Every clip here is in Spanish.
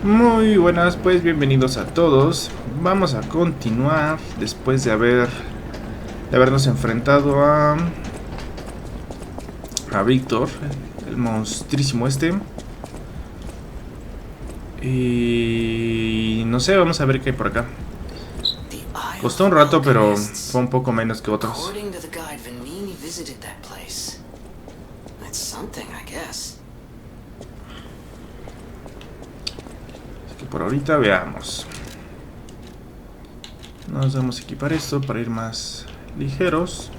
Muy buenas, pues bienvenidos a todos. Vamos a continuar después de habernos enfrentado a Víctor, el monstrísimo este. Y no sé, vamos a ver qué hay por acá. Costó un rato, pero fue un poco menos que otros. Así que por ahorita veamos. Nos vamos a equipar esto para ir más ligeros.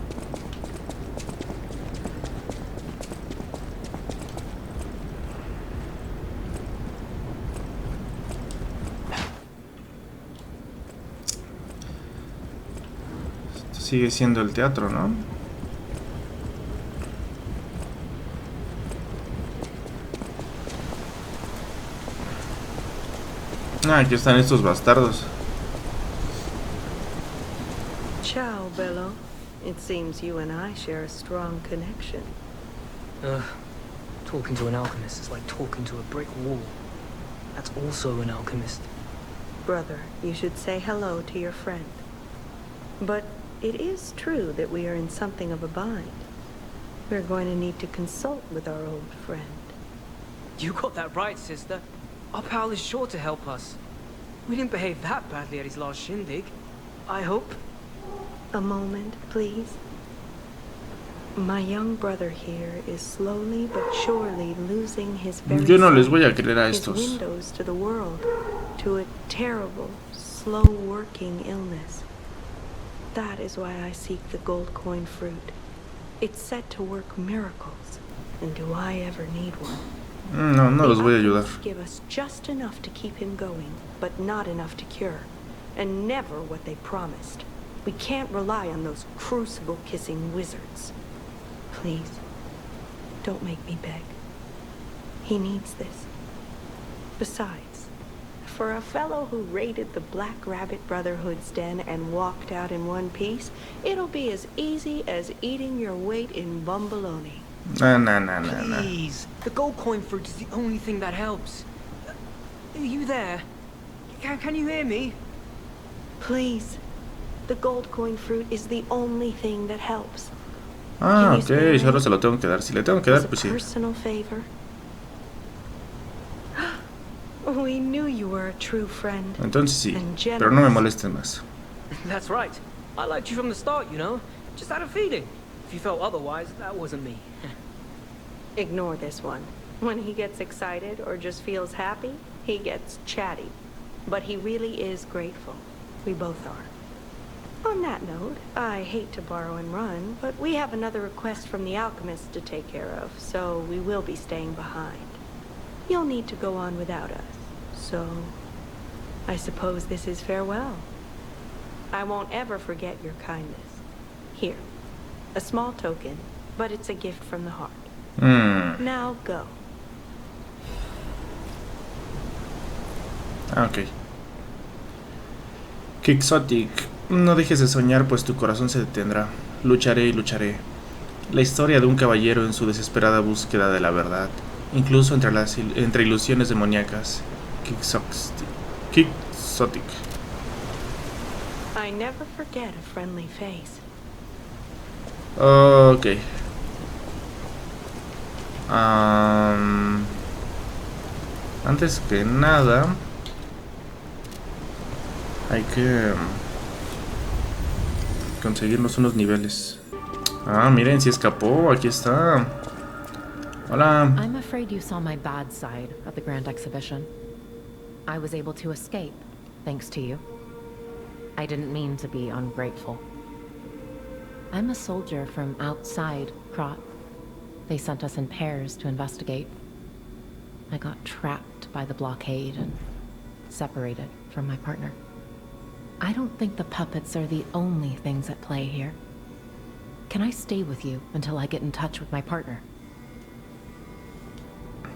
Esto sigue siendo el teatro, ¿no? Ah, aquí están estos bastardos. Ciao, Bello. It seems you and I share a strong connection. Talking to an alchemist is like talking to a brick wall. That's also an alchemist. Brother, you should say hello to your friend. But it is true that we are in something of a bind. We're going to need to consult with our old friend. You got that right, sister. Our pal is sure to help us. We didn't behave that badly at his last shindig. I hope. A moment, please. My young brother here is slowly but surely losing his very Yo no les voy a sight, creer a his estos. windows to the world, to a terrible, slow-working illness. That is why I seek the gold coin fruit. It's set to work miracles, and do I ever need one? No, no los voy a ayudar. Give us just enough to keep him going, but not enough to cure, and never what they promised. We can't rely on those crucible-kissing wizards. Please, don't make me beg. He needs this. Besides, for a fellow who raided the Black Rabbit Brotherhood's den and walked out in one piece, it'll be as easy as eating your weight in bumbaloni. No. Please. The gold coin fruit is the only thing that helps. Are you there? Can you hear me? Please. The gold coin fruit is the only thing that helps. Ah, ok, solo se lo tengo que dar. Si le tengo que dar, pues sí. Personal favor. We knew you were a true friend. Entonces sí, pero no me molesten más. That's right. I liked you from the start, you know. Just had a feeling. If you felt otherwise, that wasn't me. Ignore this one. When he gets excited or just feels happy, he gets chatty. But he really is grateful. We both are. On that note, I hate to borrow and run, but we have another request from the alchemist to take care of, so we will be staying behind. You'll need to go on without us, so I suppose this is farewell. I won't ever forget your kindness. Here, a small token, but it's a gift from the heart. Now go. Ah, ok. Quixotic. No dejes de soñar, pues tu corazón se detendrá. Lucharé y lucharé. La historia de un caballero en su desesperada búsqueda de la verdad, incluso entre ilusiones demoníacas. Quixotic. I never forget a friendly face. Ok. Antes que nada, hay que conseguirnos unos niveles. Ah, miren, si escapó, aquí está. Hola. I'm afraid you saw my bad side at the Grand Exhibition. I was able to escape, thanks to you. I didn't mean to be ungrateful. I'm a soldier from outside Krat. They sent us in pairs to investigate. I got trapped by the blockade and separated from my partner. I don't think the puppets are the only things at play here. Can I stay with you until I get in touch with my partner?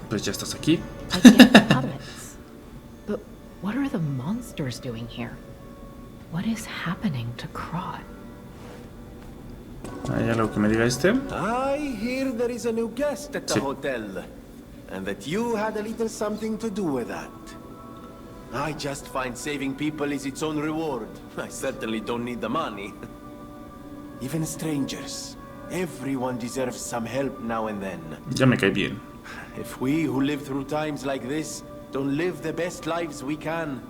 Pues ya estás aquí. I get the puppets. But what are the monsters doing here? What is happening to Krat? ¿Hay algo que me diga este? I hear there is a new guest at the hotel, and that you had a little something to do with that. I just find saving people is its own reward. I certainly don't need the money. Even strangers. Everyone deserves some help now and then. Ya me cae bien. If we who live through times like this don't live the best lives we can,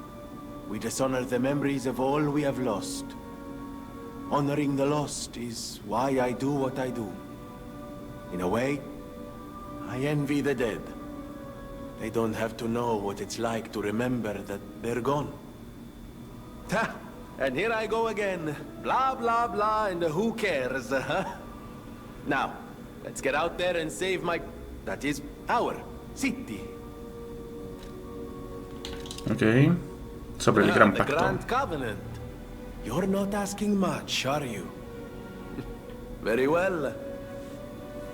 we dishonor the memories of all we have lost. Honoring the lost is why I do what I do. In a way, I envy the dead. They don't have to know what it's like to remember that they're gone. Ha! And here I go again. Blah, blah, blah, and who cares, huh? Now, let's get out there and save my... that is, our city. Ok. Sobre el Gran The Pacto. Grand Covenant. You're not asking much, are you? Very well.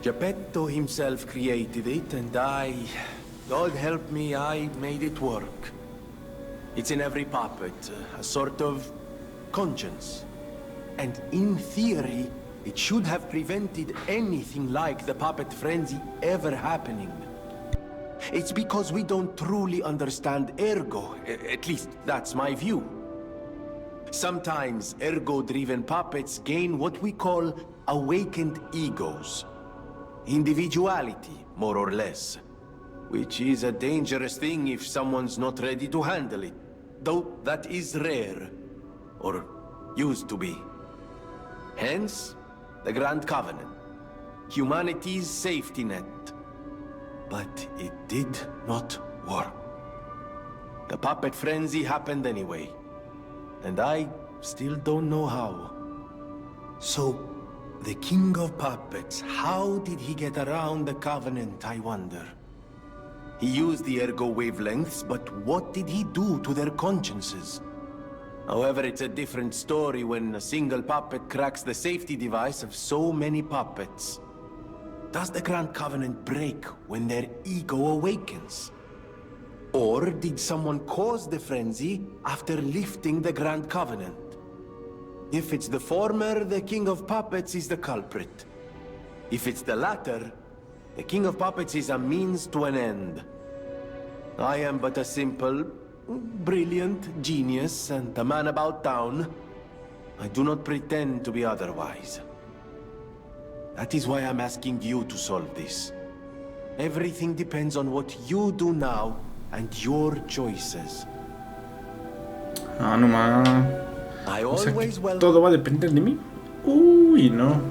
Geppetto himself created it, and God help me, I made it work. It's in every puppet, a sort of conscience. And in theory, it should have prevented anything like the puppet frenzy ever happening. It's because we don't truly understand ergo, at least that's my view. Sometimes ergo-driven puppets gain what we call awakened egos. Individuality, more or less. Which is a dangerous thing if someone's not ready to handle it. Though that is rare. Or used to be. Hence, the Grand Covenant. Humanity's safety net. But it did not work. The puppet frenzy happened anyway. And I still don't know how. So, the King of Puppets, how did he get around the Covenant, I wonder? He used the ergo wavelengths, but what did he do to their consciences? However, it's a different story when a single puppet cracks the safety device of so many puppets. Does the Grand Covenant break when their ego awakens? Or did someone cause the frenzy after lifting the Grand Covenant? If it's the former, the King of Puppets is the culprit. If it's the latter, the King of Puppets is a means to an end. I am but a simple, brilliant genius and a man about town. I do not pretend to be otherwise. That is why I'm asking you to solve this. Everything depends on what you do now and your choices. Ah, no más. I O sea, always que todo va a depender de mí. Uy, no.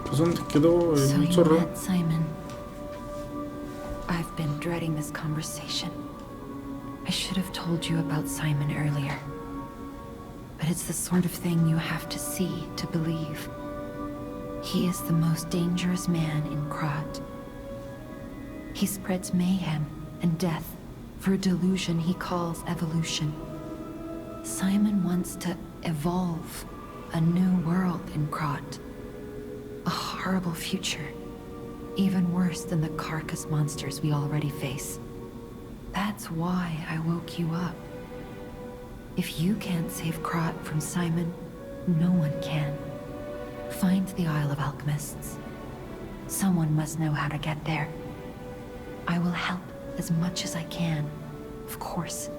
Pues ¿dónde quedó So el you zorro? met Simon. I've been dreading this conversation. I should have told you about Simon earlier. But it's the sort of thing you have to see to believe. He is the most dangerous man in Krat. He spreads mayhem and death for a delusion he calls evolution. Simon wants to evolve a new world in Krat. A horrible future. Even worse than the carcass monsters we already face. That's why I woke you up. If you can't save Krat from Simon, no one can. Find the Isle of Alchemists. Someone must know how to get there. I will help as much as I can, of course.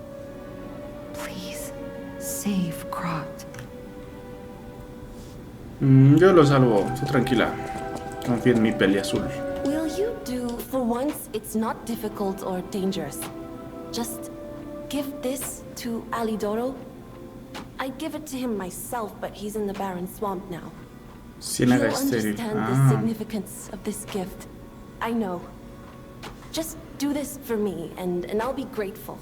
Please, save Krat. Yo lo salvo, tú tranquila. Confía en mi peli azul. Will you do? For once, it's not difficult or dangerous. Just give this to Alidoro. I'd give it to him myself, but he's in the barren swamp now. He'll Ciénaga estéril. understand the significance of this gift. I know. Just do this for me, and I'll be grateful.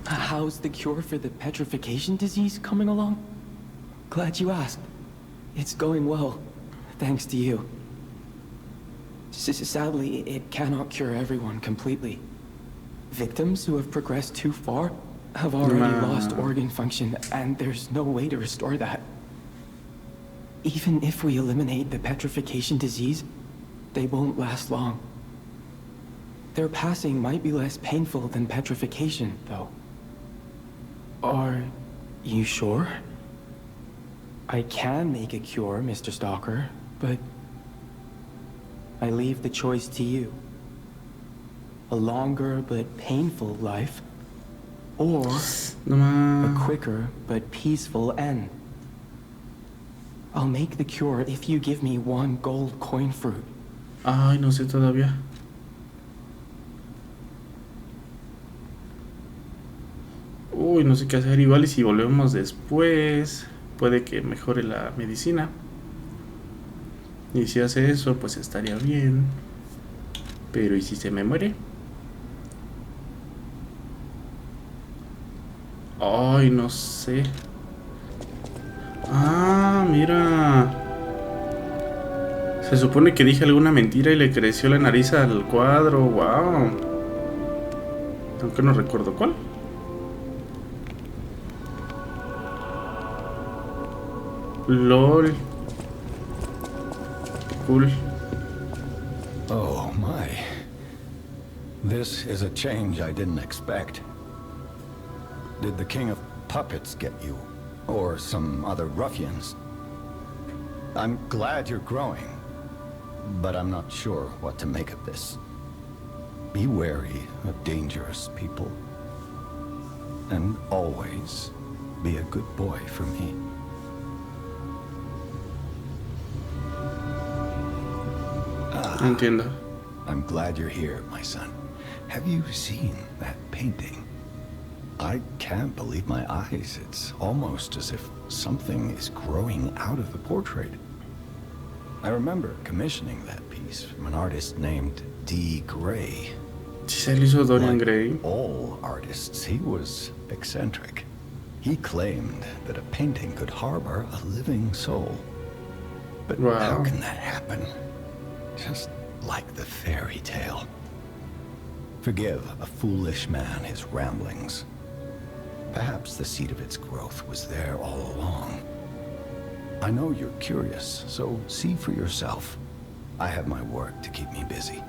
How's the cure for the petrification disease coming along? Glad you asked. It's going well, thanks to you. Sadly, it cannot cure everyone completely. Victims who have progressed too far have already lost organ function, and there's no way to restore that. Even if we eliminate the petrification disease, they won't last long. Their passing might be less painful than petrification, though. Are you sure? I can make a cure, Mr. Stalker, but I leave the choice to you. a longer but painful life, or No a más. quicker but peaceful end. I'll make the cure if you give me one gold coin fruit. Ay, no sé todavía. Uy, no sé qué hacer. Igual y si volvemos después, puede que mejore la medicina. Y si hace eso, pues estaría bien. Pero ¿y si se me muere? Ay, no sé. Ah, mira. Se supone que dije alguna mentira y le creció la nariz al cuadro. Wow. Aunque no recuerdo cuál. LOL. Cool. Oh, my. This is a change I didn't expect. Did the King of Puppets get you? Or some other ruffians? I'm glad you're growing, but I'm not sure what to make of this. Be wary of dangerous people. And always be a good boy for me. Entiendo. I'm glad you're here, my son. Have you seen that painting? I can't believe my eyes. It's almost as if something is growing out of the portrait. I remember commissioning that piece from an artist named D. Gray. Si se le hizo Dorian Like Gray. all artists, he was eccentric. He claimed that a painting could harbor a living soul. But Wow. how can that happen? Just like the fairy tale. Forgive a foolish man his ramblings. Perhaps the seed of its growth was there all along. I know you're curious, so see for yourself. I have my work to keep me busy.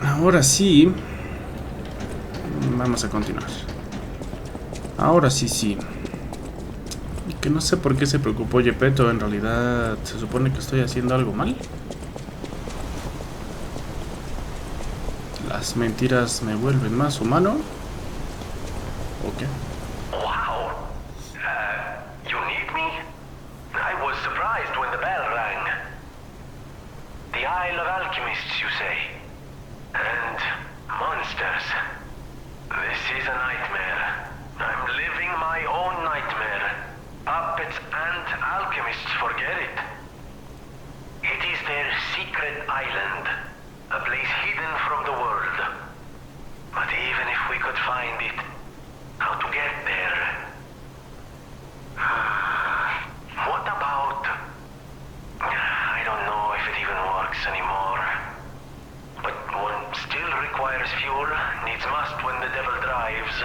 Ahora sí. Vamos a continuar. Ahora sí. Y que no sé por qué se preocupó Gepetto. En realidad se supone que estoy haciendo algo mal. Las mentiras me vuelven más humano. ¿O qué? Wow. You need me? I was surprised when the bell rang. The Isle of Alchemists, you say? And monsters. This is a nightmare. I'm living my own nightmare. Puppets and alchemists forget it. It is their secret island. A place hidden from the world. But even if we could find it, how to get there? What about... I don't know if it even works anymore. But one still requires fuel, needs must when the devil drives.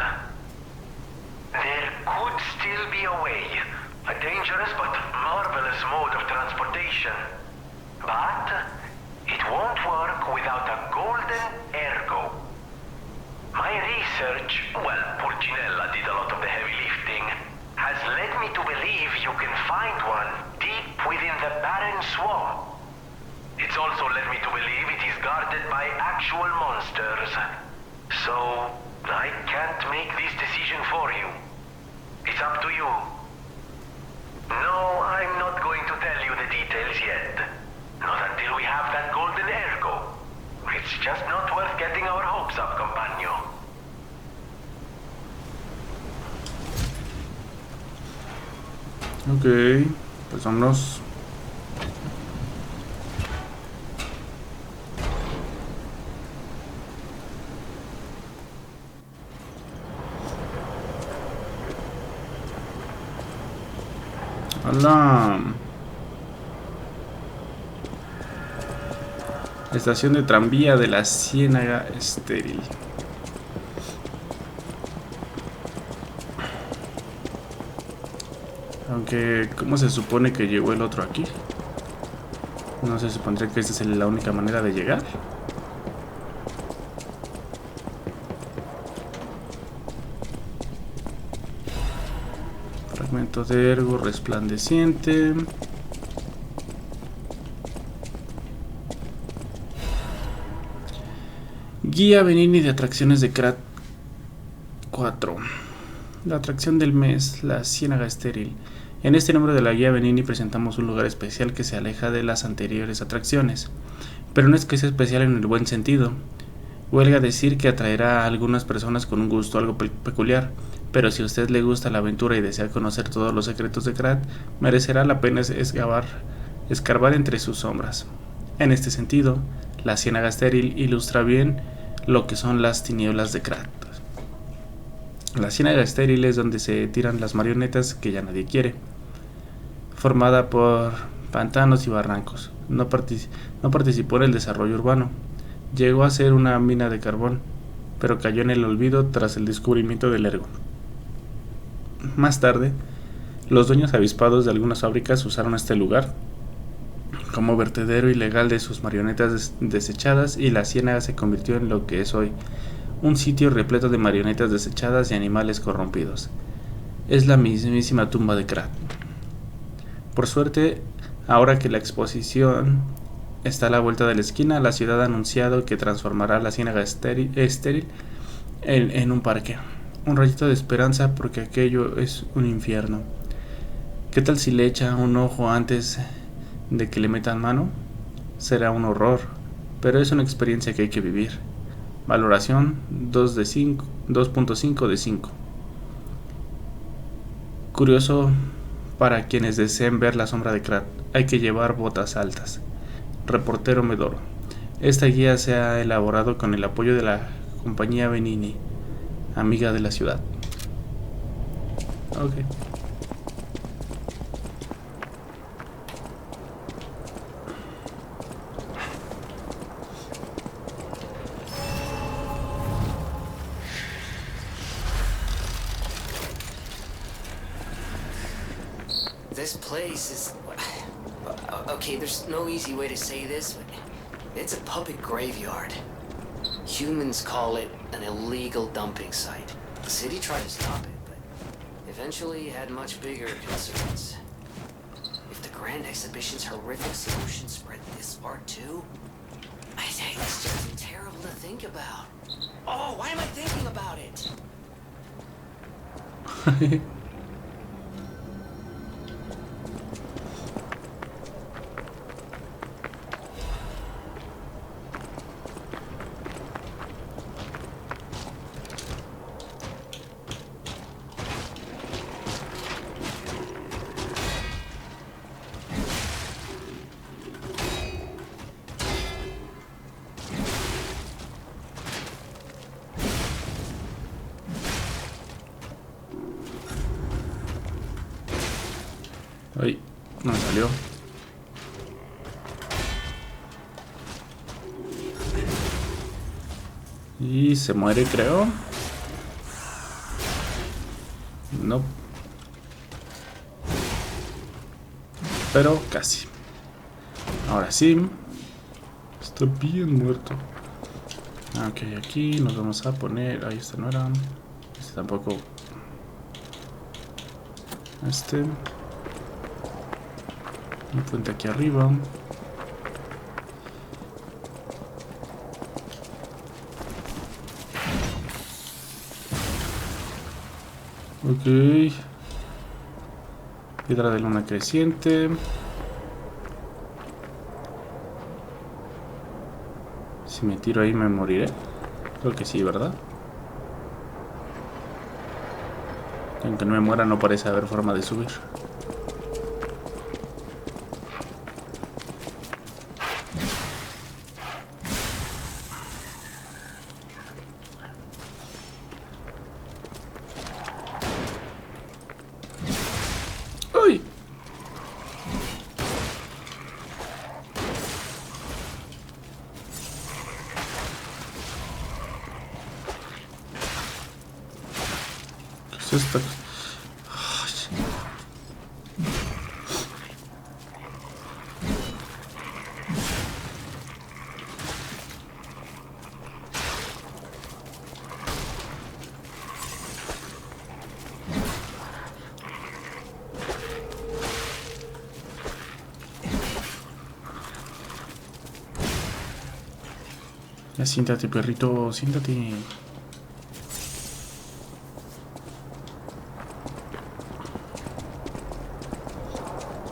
There could still be a way. A dangerous but marvelous mode of transportation. But it won't work without a golden ergo. My research, well, Purcinella did a lot of the heavy lifting, has led me to believe you can find one deep within the barren swamp. It's also led me to believe it is guarded by actual monsters. So, I can't make this decision for you. It's up to you. No, I'm not going to tell you the details yet. Not until we have that golden ergo. It's just not worth getting our hopes up, compagno. Ok, pues vámonos. Hola. Estación de tranvía de la Ciénaga Estéril. Aunque, ¿cómo se supone que llegó el otro aquí? ¿No se supondría que esta es la única manera de llegar? Fragmento de ergo resplandeciente. Guía Benini de atracciones de Krat 4. La atracción del mes, la ciénaga estéril. En este número de la guía Benini presentamos un lugar especial que se aleja de las anteriores atracciones, pero no es que sea especial en el buen sentido. Huelga decir que atraerá a algunas personas con un gusto algo peculiar, pero si a usted le gusta la aventura y desea conocer todos los secretos de Krat, merecerá la pena escarbar entre sus sombras. En este sentido, la ciénaga estéril ilustra bien lo que son las tinieblas de Krat. La ciénaga estéril es donde se tiran las marionetas que ya nadie quiere, formada por pantanos y barrancos. No participó en el desarrollo urbano. Llegó a ser una mina de carbón, pero cayó en el olvido tras el descubrimiento del ergo. Más tarde, los dueños avispados de algunas fábricas usaron este lugar como vertedero ilegal de sus marionetas desechadas, y la ciénaga se convirtió en lo que es hoy, un sitio repleto de marionetas desechadas y animales corrompidos. Es la mismísima tumba de Krat. Por suerte, ahora que la exposición está a la vuelta de la esquina, la ciudad ha anunciado que transformará la ciénaga estéril en un parque. Un rayito de esperanza, porque aquello es un infierno. ¿Qué tal si le echa un ojo antes de que le metan mano? Será un horror, pero es una experiencia que hay que vivir. Valoración 2.5 de 5. Curioso para quienes deseen ver la sombra de Krat. Hay que llevar botas altas. Reportero Medoro. Esta guía se ha elaborado con el apoyo de la compañía Benini, amiga de la ciudad. Ok. This place is... Okay, there's no easy way to say this, but it's a puppet graveyard. Humans call it an illegal dumping site. The city tried to stop it, but eventually had much bigger concerns. If the Grand Exhibition's horrific solution spread this far too, it's just terrible to think about. Oh, why am I thinking about it? Ay, no me salió. Y se muere, creo. No. Pero casi. Ahora sí. Está bien muerto. Ok, aquí nos vamos a poner... Ahí este no era. Este tampoco. Este. Un puente aquí arriba. Ok. Piedra de luna creciente. Si me tiro ahí me moriré. Creo que sí, ¿verdad? Aunque no me muera, no parece haber forma de subir. ¡Uy! ¿Qué es esto? Ya siéntate, perrito, siéntate.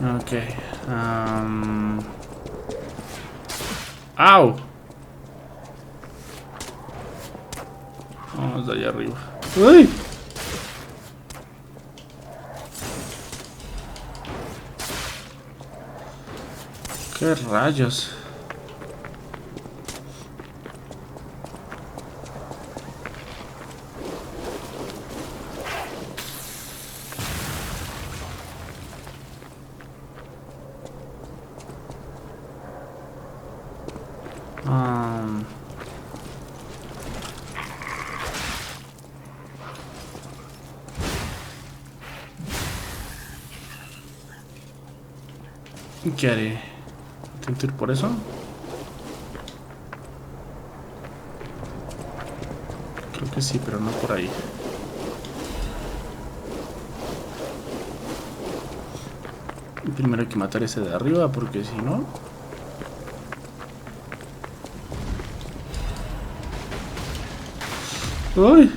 Ok. ¡Au! Vamos de allá arriba. ¡Uy! ¿Qué rayos? ¿Qué haré? ¿Intento ir por eso? Creo que sí, pero no por ahí. Primero hay que matar ese de arriba, porque si no... ¡Uy!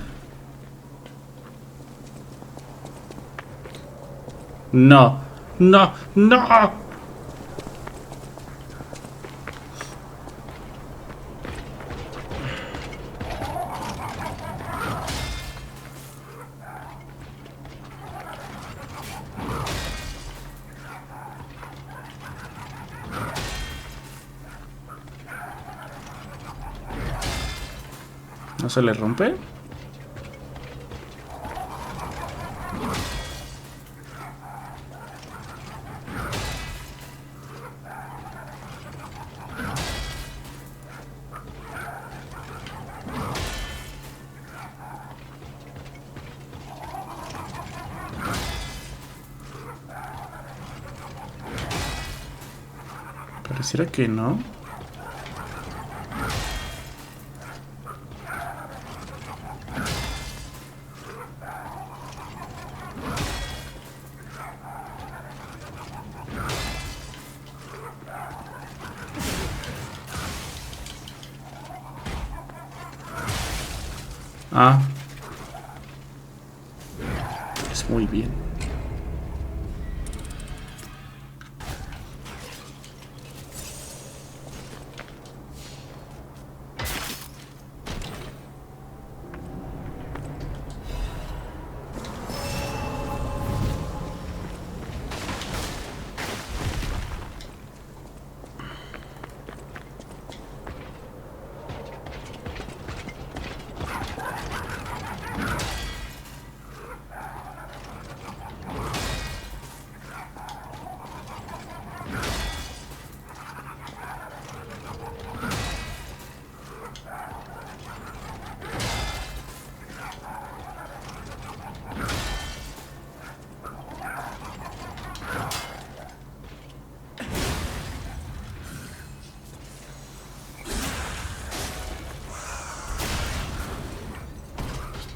No, no, no. ¿No se le rompe? Pareciera que no. Ah. Es muy bien.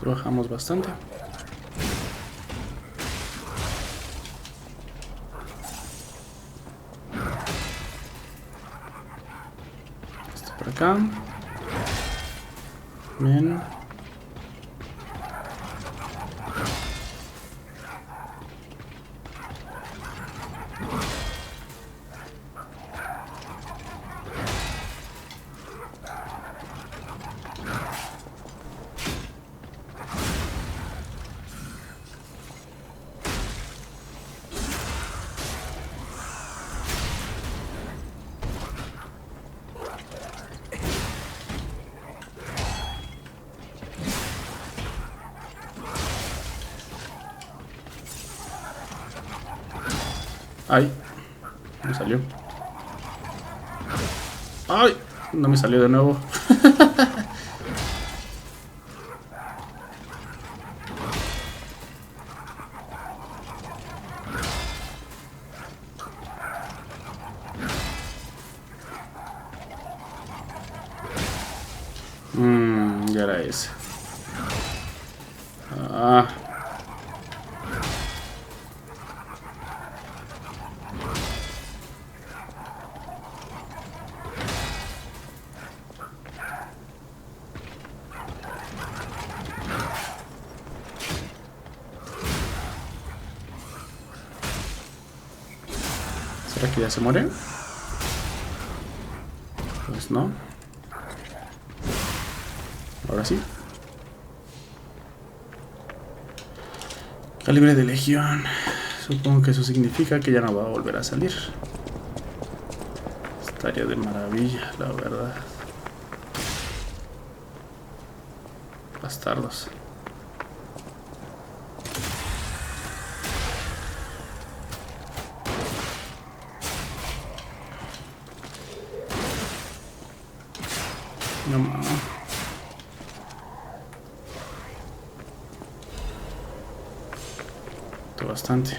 Bajamos bastante. Esto por acá. Bien. Ay, no me salió. Ay, no me salió de nuevo. Ya era ese. Ah. ¿Será que ya se muere? Pues no. Ahora sí. Calibre de legión. Supongo que eso significa que ya no va a volver a salir. Estaría de maravilla, la verdad. Bastardos. No mames. Bastante.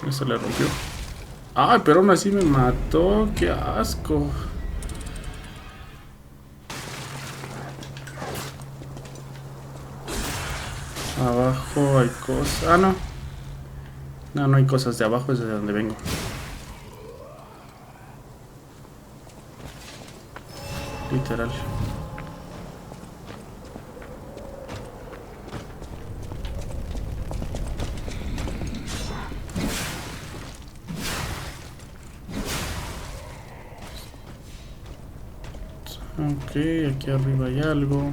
Se le rompió. Ay, pero aún así me mató. Qué asco. Abajo hay cosas. Ah, no. No, no hay cosas de abajo. Es de donde vengo. Literal. Ok, aquí arriba hay algo.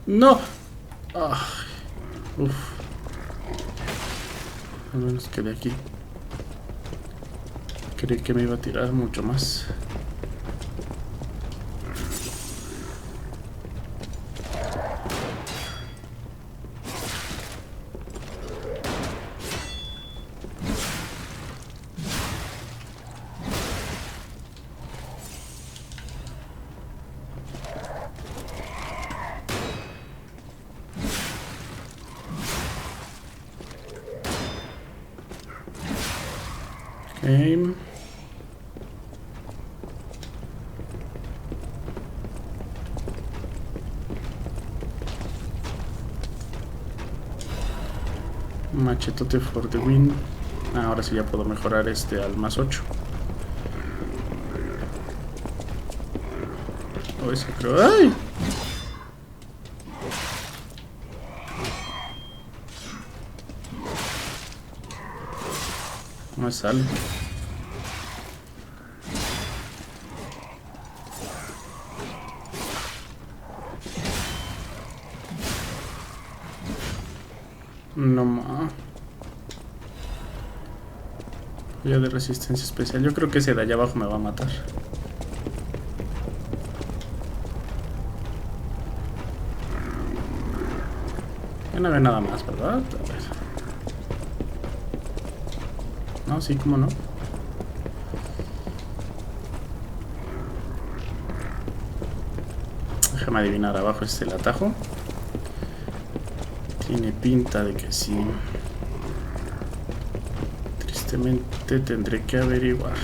¡No! Ah, uf. Al menos quedé aquí. Creí que me iba a tirar mucho más. Okay. Machetote for the win. Ahora sí ya puedo mejorar este al más 8. O eso creo. ¡Ay! No me sale. No más. Ya de resistencia especial. Yo creo que ese de allá abajo me va a matar. Ya no ve nada más, ¿verdad? A ver. No, sí, cómo no. Déjame adivinar, abajo es el atajo. Tiene pinta de que sí. Tristemente tendré que averiguar.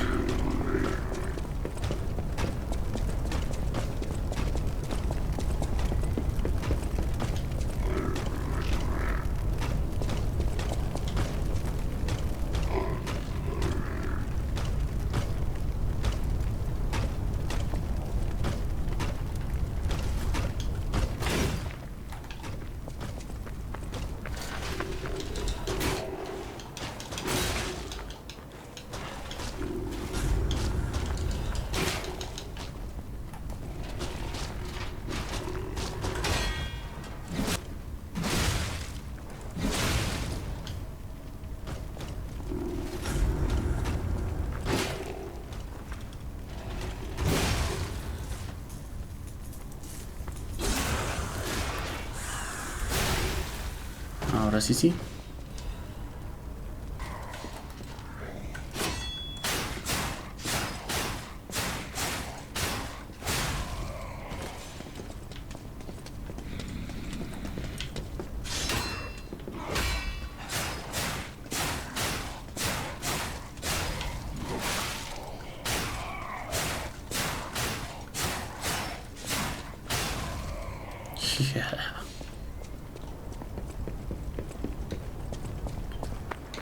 Ahora sí, sí.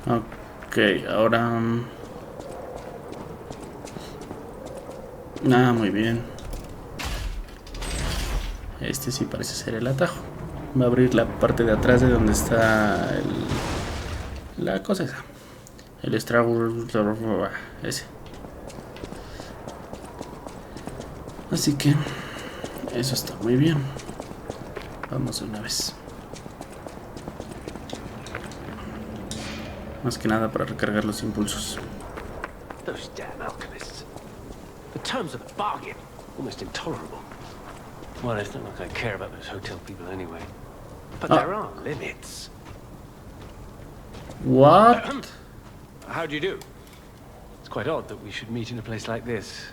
Ok, ahora... muy bien. Este sí parece ser el atajo. Va a abrir la parte de atrás de donde está la cosa esa. El estrago... ese. Así que... eso está muy bien. Vamos de una vez. Más que nada para recargar los impulsos. Those damn alchemists. The terms of the bargain, almost intolerable. Well, it's not like I care about those hotel people anyway. But there are limits. What? How do you do? It's quite odd that we should meet in a place like this.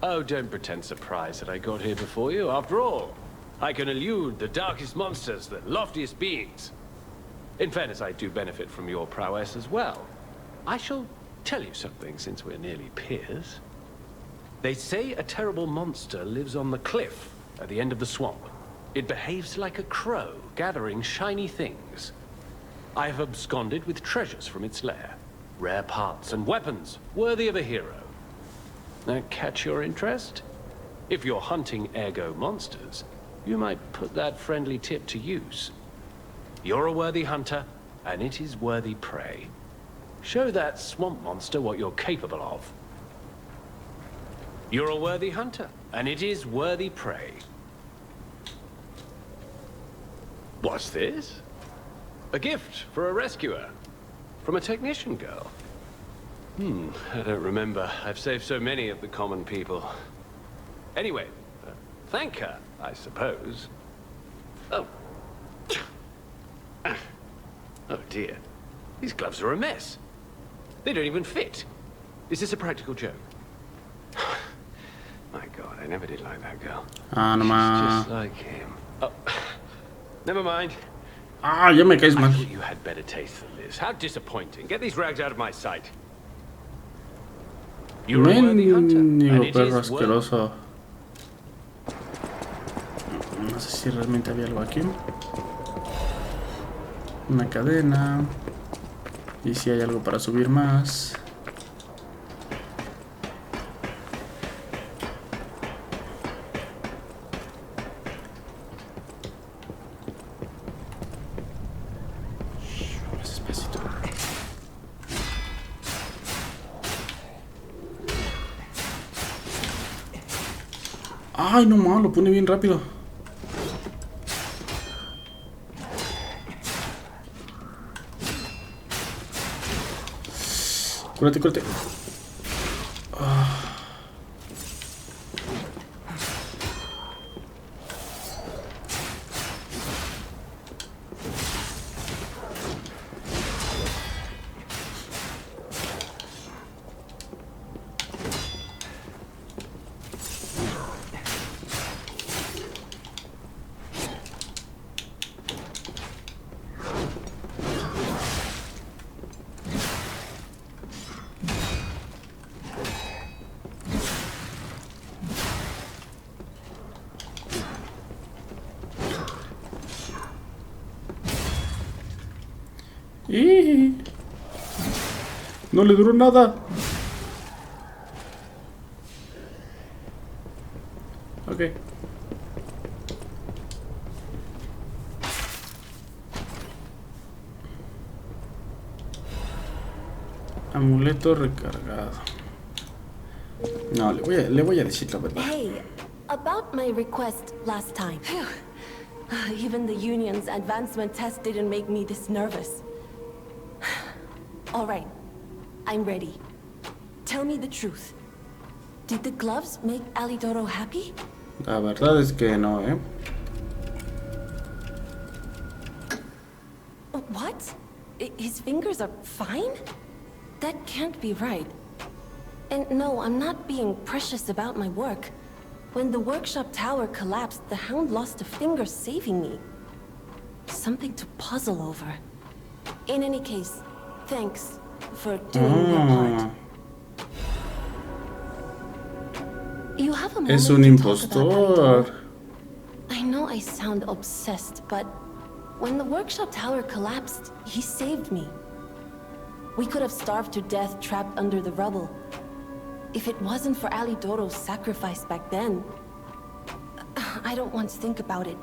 Oh, don't pretend surprised that I got here before you. After all, I can elude the darkest monsters, the loftiest beings. In fairness, I do benefit from your prowess as well. I shall tell you something, since we're nearly peers. They say a terrible monster lives on the cliff at the end of the swamp. It behaves like a crow, gathering shiny things. I have absconded with treasures from its lair. Rare parts and weapons, worthy of a hero. That catch your interest? If you're hunting ergo monsters, you might put that friendly tip to use. You're a worthy hunter, and it is worthy prey. Show that swamp monster what you're capable of. You're a worthy hunter, and it is worthy prey. What's this? A gift for a rescuer. From a technician girl. I don't remember. I've saved so many of the common people. Anyway, thank her, I suppose. Oh. Oh dear. These gloves are a mess. They don't even fit. Is this a practical joke? My God, I never did like that girl. She's just like him. Oh, never mind. Ya me caes mal. I thought you had better taste than this. How disappointing. Get these rags out of my sight. You're a worthy hunter, and it Perro is worthy. asqueroso. No sé si realmente había algo aquí. Una cadena. Y si hay algo para subir más. Más despacito. Ay, no mames, lo pone bien rápido. Cúrate, cúrate. Y no le duró nada. Ok. Amuleto recargado. No, le voy a decir la verdad. Hey, about my request last time. Even the Union's advancement test didn't make me this nervous. All right, I'm ready. Tell me the truth. Did the gloves make Alidoro happy? La verdad es que no, ¿eh? What? His fingers are fine? That can't be right. And no, I'm not being precious about my work. When the workshop tower collapsed, the Hound lost a finger saving me. Something to puzzle over. In any case, thanks for doing your part. You have a moment Es un to talk about impostor. Alidoro. I know I sound obsessed, but when the workshop tower collapsed, he saved me. We could have starved to death trapped under the rubble. If it wasn't for Alidoro's sacrifice back then, I don't want to think about it.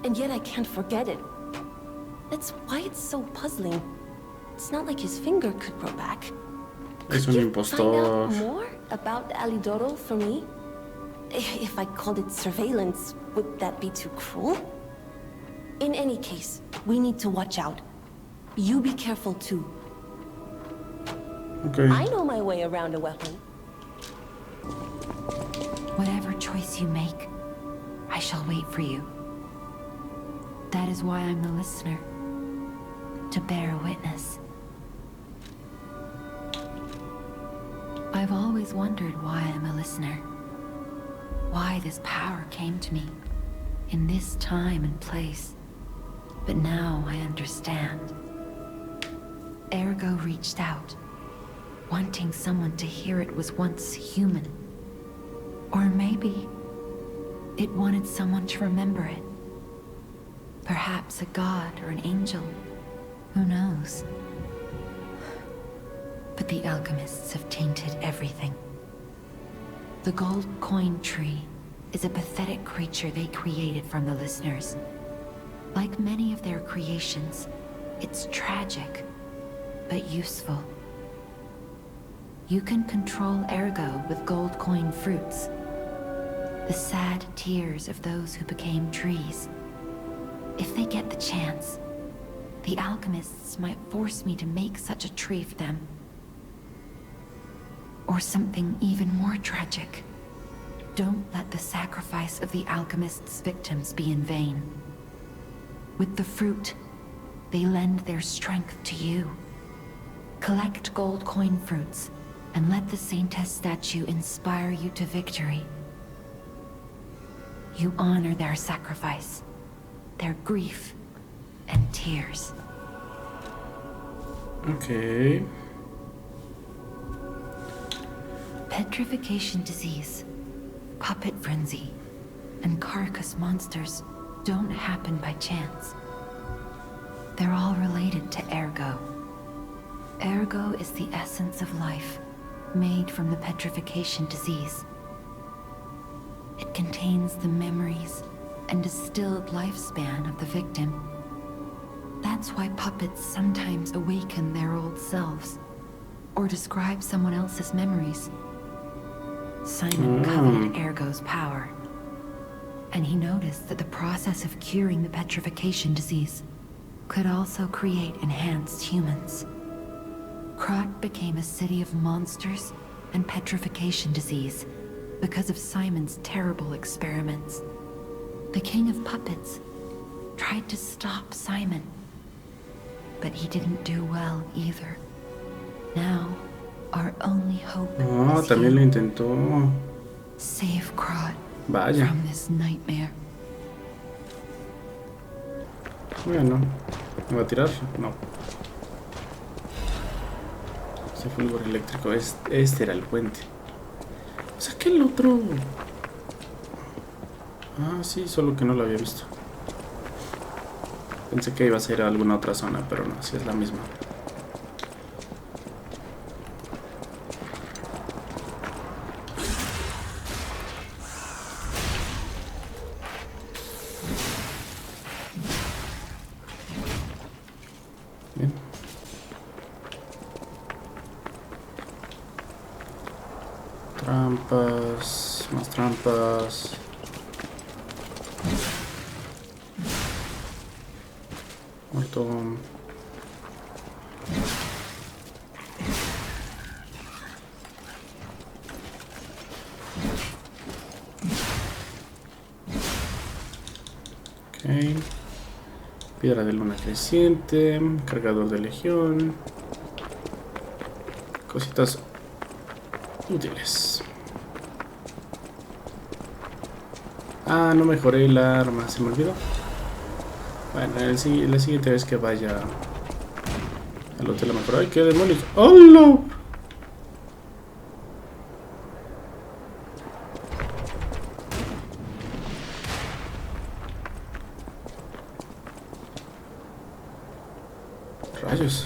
And yet I can't forget it. That's why it's so puzzling. It's not like his finger could grow back. Es un impostor. Find out more about Alidoro for me? If I called it surveillance, would that be too cruel? In any case, we need to watch out. You be careful too. Okay. I know my way around a weapon. Whatever choice you make, I shall wait for you. That is why I'm the listener. To bear witness. I've always wondered why I'm a listener. Why this power came to me, in this time and place. But now I understand. Ergo reached out, wanting someone to hear it was once human. Or maybe it wanted someone to remember it. Perhaps a god or an angel. Who knows? But the alchemists have tainted everything. The gold coin tree is a pathetic creature they created from the listeners. Like many of their creations, it's tragic, but useful. You can control Ergo with gold coin fruits. The sad tears of those who became trees. If they get the chance, the alchemists might force me to make such a tree for them. Or something even more tragic. Don't let the sacrifice of the alchemists' victims be in vain. With the fruit, they lend their strength to you. Collect gold coin fruits, and let the Saintess statue inspire you to victory. You honor their sacrifice, their grief, and tears. Okay. Petrification disease, puppet frenzy, and carcass monsters don't happen by chance. They're all related to Ergo. Ergo is the essence of life, made from the petrification disease. It contains the memories and distilled lifespan of the victim. That's why puppets sometimes awaken their old selves, or describe someone else's memories. Simon coveted Ergo's power, and he noticed that the process of curing the petrification disease could also create enhanced humans. Krat became a city of monsters and petrification disease because of Simon's terrible experiments. The king of puppets tried to stop Simon, but he didn't do well either. Now, our only hope is también lo you. intentó. Save Krat Vaya. from this nightmare. Bueno, ¿me va a tirar? No. Ese fulgor eléctrico. Este era el puente. O sea que el otro... Ah, sí, solo que no lo había visto. Pensé que iba a ser alguna otra zona, pero no, sí es la misma. Bien. Trampas, más trampas. Muerto. Ok. Piedra de luna creciente. Cargador de legión. Cositas útiles. Ah, no mejoré el arma. Se me olvidó. Bueno, la siguiente vez que vaya al hotel lo mejor. ¡Ay, qué demonios! ¡Hola! Rayos.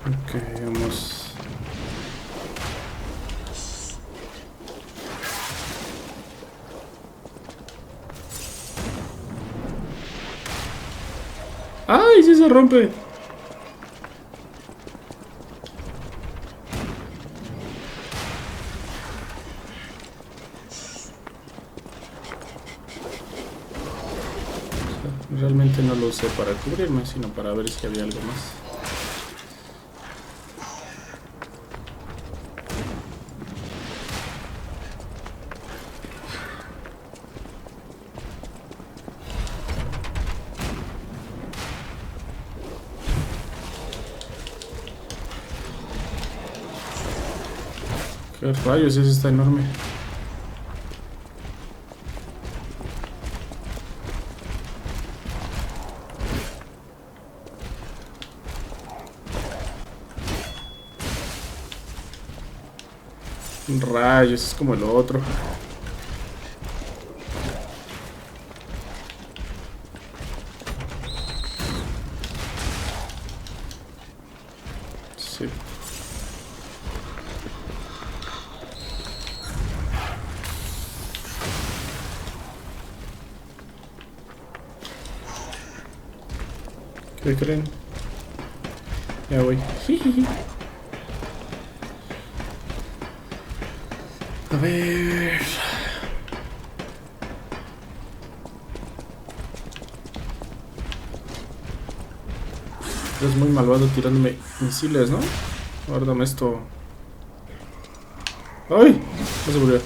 Ok, vamos. ¡Ay, sí se rompe! Realmente no lo usé para cubrirme, sino para ver si había algo más. ¿Qué rayos? Ese está enorme. Rayos, es como el otro. Sí. ¿Qué creen? Ya voy. A ver. Es muy malvado tirándome misiles, ¿no? Guárdame esto. ¡Ay! No se murió.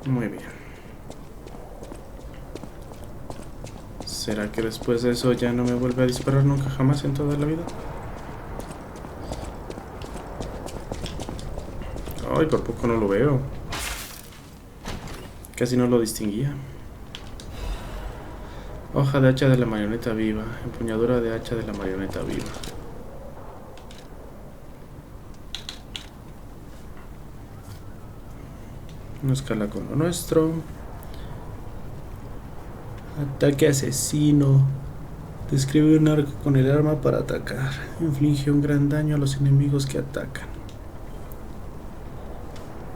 Muy bien. ¿Será que después de eso ya no me vuelve a disparar nunca jamás en toda la vida? Ay, por poco no lo veo. Casi no lo distinguía. Hoja de hacha de la marioneta viva. Empuñadura de hacha de la marioneta viva. No escala con lo nuestro. Ataque asesino. Describe un arco con el arma para atacar. Inflige un gran daño a los enemigos que atacan.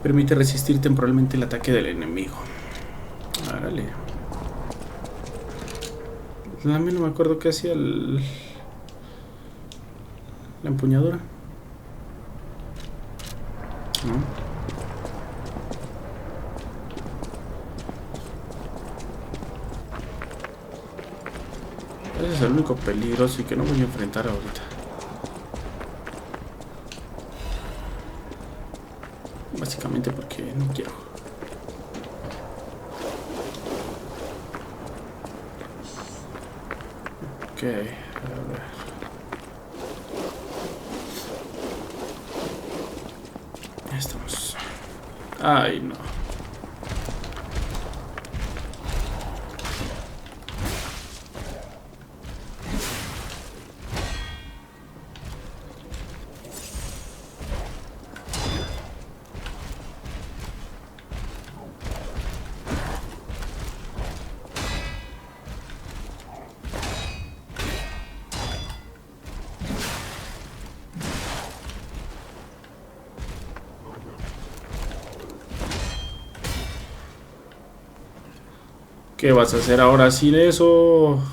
Permite resistir temporalmente el ataque del enemigo. Árale. A mí no me acuerdo qué hacía la empuñadura. ¿No? Ese es el único peligroso y que no voy a enfrentar ahorita. Básicamente porque no quiero. Ok, a ver. Ya estamos. Ay, no. ¿Qué vas a hacer ahora sin eso?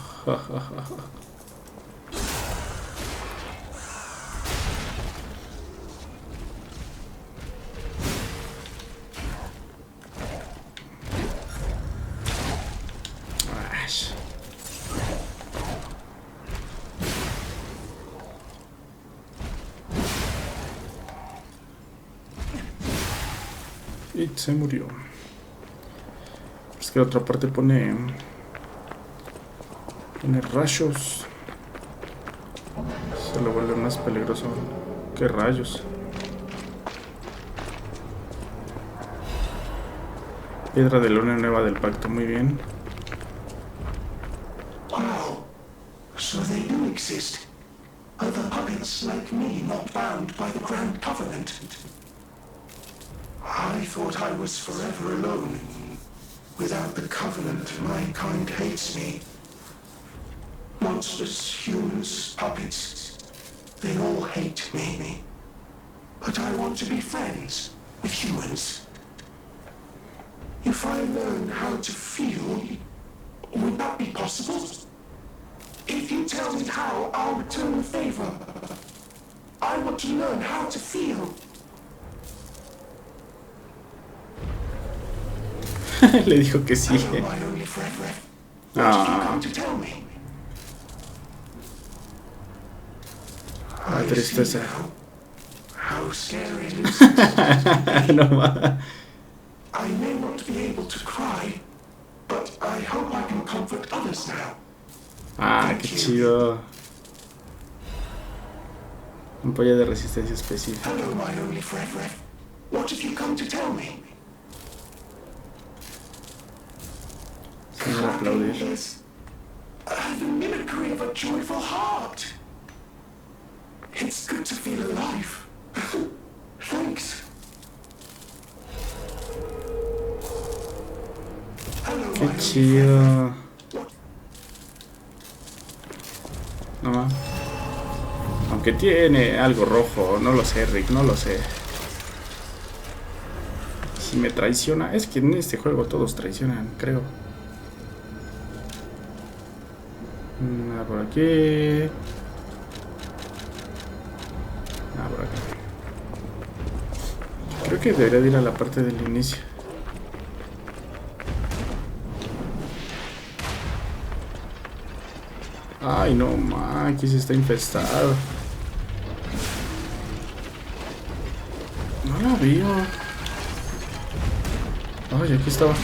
Y se murió. Es que la otra parte pone rayos. Se lo vuelve más peligroso. ¿Qué rayos? Piedra de luna nueva del pacto, muy bien. Wow. So they do exist. Other puppets like me not bound by the Grand Covenant. I thought I was forever alone. Without the Covenant, my kind hates me. Monsters, humans, puppets, they all hate me. But I want to be friends with humans. If I learn how to feel, would that be possible? If you tell me how, I'll return the favor. I want to learn how to feel. Le dijo que sí. Hello, my only friend. What have you come to tell me? La tristeza. How scary it is. No más. I may not be able to cry, but I hope I can comfort others now. Ah, qué chido. Ampolla de resistencia específica. Hello, my only friend. What have you come to tell me? Sin aplaudir. Is the mimicry of a joyful heart. It's good to feel alive. Thanks. Hello, Qué chido. No más. Aunque tiene algo rojo, no lo sé, Rick, no lo sé. Si me traiciona, es que en este juego todos traicionan, creo. Nada por aquí. Nada por aquí. Creo que debería de ir a la parte del inicio. Ay, no, aquí se está infestado. No la veo. Ay, aquí estaba.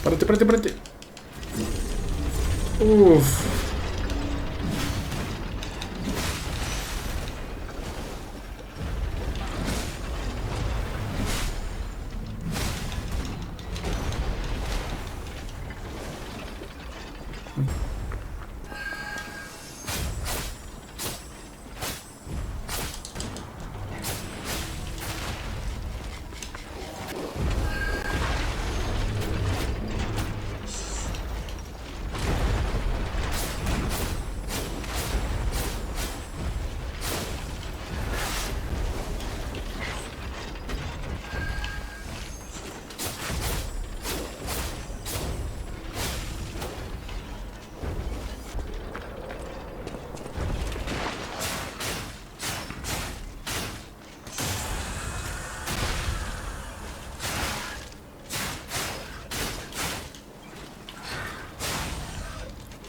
Párate, párate, párate. Uff.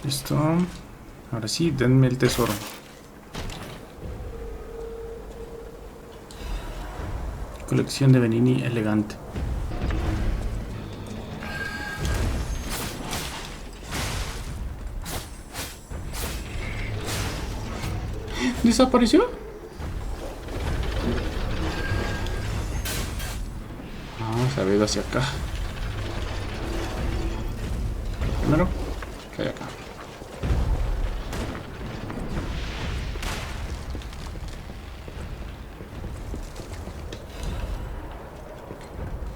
Listo. Ahora sí, denme el tesoro. Colección de Benini elegante. ¿Desapareció? No, se ha ido hacia acá. Primero, ¿qué hay acá?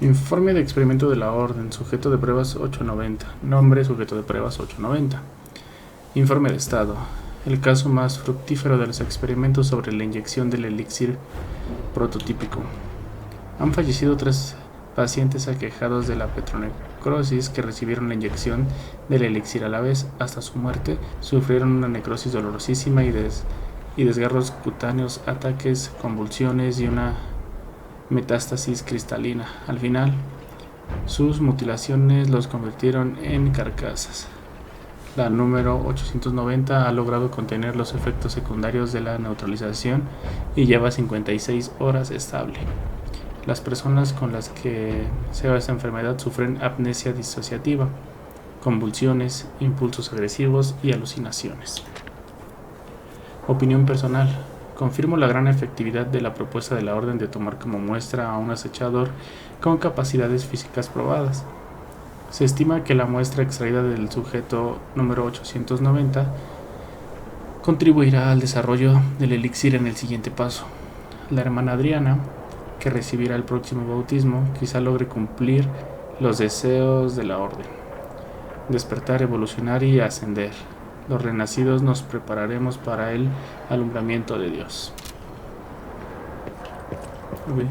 Informe de experimento de la orden, sujeto de pruebas 890. Nombre, sujeto de pruebas 890. Informe de estado. El caso más fructífero de los experimentos sobre la inyección del elixir prototípico. Han fallecido 3 pacientes aquejados de la petronecrosis que recibieron la inyección del elixir a la vez. Hasta su muerte sufrieron una necrosis dolorosísima y desgarros cutáneos, ataques, convulsiones y una metástasis cristalina. Al final, sus mutilaciones los convirtieron en carcasas. La número 890 ha logrado contener los efectos secundarios de la neutralización y lleva 56 horas estable. Las personas con las que se da esta enfermedad sufren amnesia disociativa, convulsiones, impulsos agresivos y alucinaciones. Opinión personal. Confirmo la gran efectividad de la propuesta de la Orden de tomar como muestra a un acechador con capacidades físicas probadas. Se estima que la muestra extraída del sujeto número 890 contribuirá al desarrollo del elixir en el siguiente paso. La hermana Adriana, que recibirá el próximo bautismo, quizá logre cumplir los deseos de la Orden: despertar, evolucionar y ascender. Los renacidos nos prepararemos para el alumbramiento de Dios. Okay.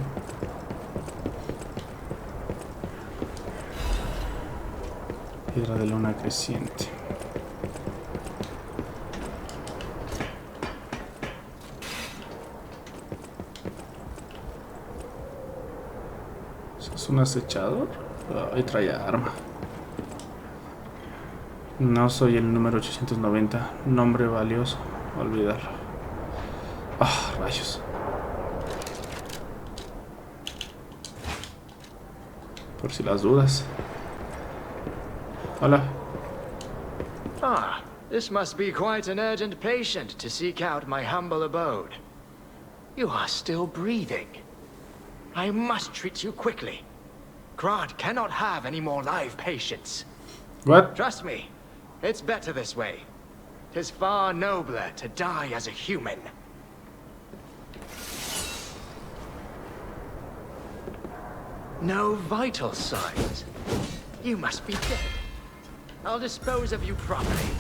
Piedra de luna creciente. ¿Eso es un acechador? Ahí trae arma. No soy el número 890. Nombre valioso. Olvidarlo. Ah, rayos. Por si las dudas. Hola. Ah, this must be quite an urgent patient to seek out my humble abode. You are still breathing. I must treat you quickly. Grant cannot have any more live patients. What? Trust me, it's better this way. 'Tis far nobler to die as a human. No vital signs. You must be dead. I'll dispose of you properly.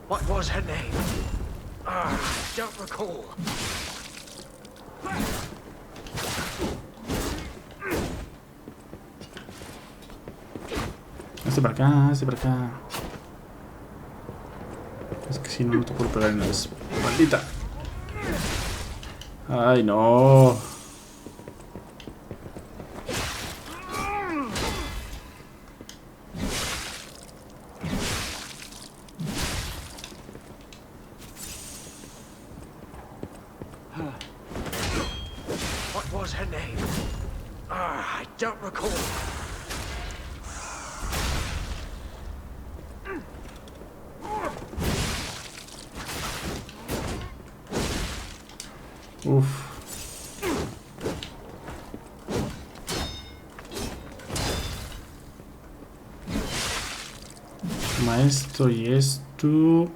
What was her name? I don't recall. Para acá, para acá. Es que si no, no te puedo pegar en la espaldita. Ay, no. What was her name? I don't recall. Uf. Maestro y esto.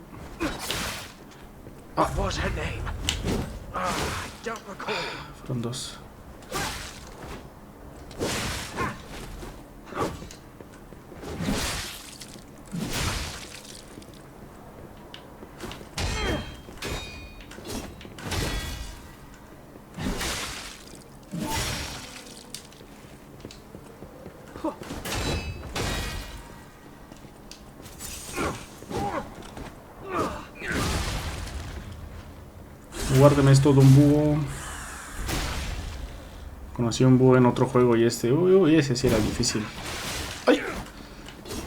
What was her name? I don't recall. Fueron dos. Guárdame, es todo un búho. Conocí un búho en otro juego y ese sí era difícil. ¡Ay!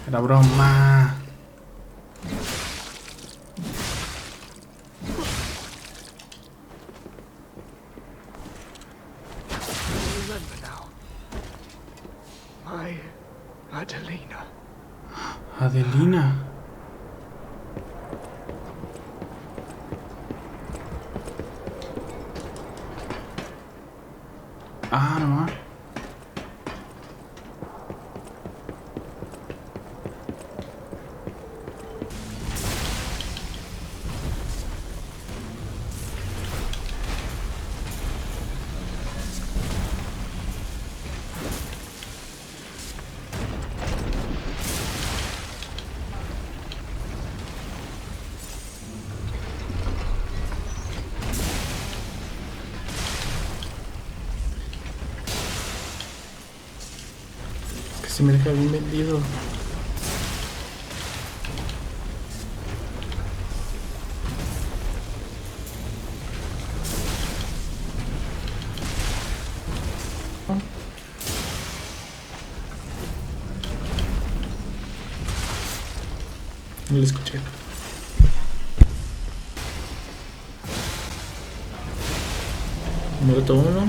Era broma. Remember now. My Adelina. Adelina. Ah, no. Se me deja bien vendido. No lo escuché. Muerto uno.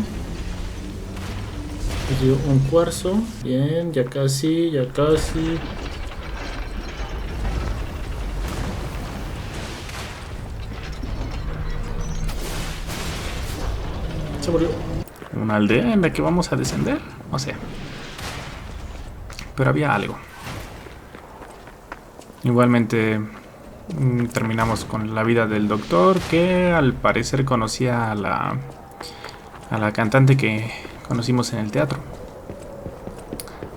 Le dio un cuarzo. Bien, ya casi, ya casi. Se murió. Una aldea en la que vamos a descender. O sea. Pero había algo. Igualmente terminamos con la vida del doctor, que al parecer conocía a la cantante que conocimos en el teatro.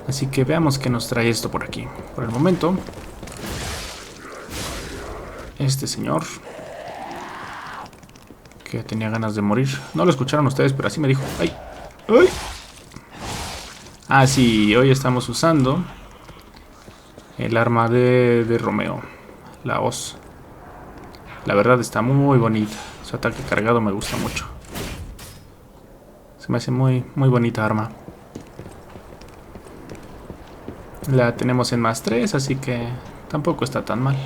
Así que veamos qué nos trae esto por aquí. Por el momento, este señor, que tenía ganas de morir. No lo escucharon ustedes, pero así me dijo. ¡Ay! ¡Ay! Ah, sí, hoy estamos usando el arma de Romeo, la hoz. La verdad está muy bonita. Su ataque cargado me gusta mucho. Se me hace muy bonita arma. La tenemos en +3, así que tampoco está tan mal.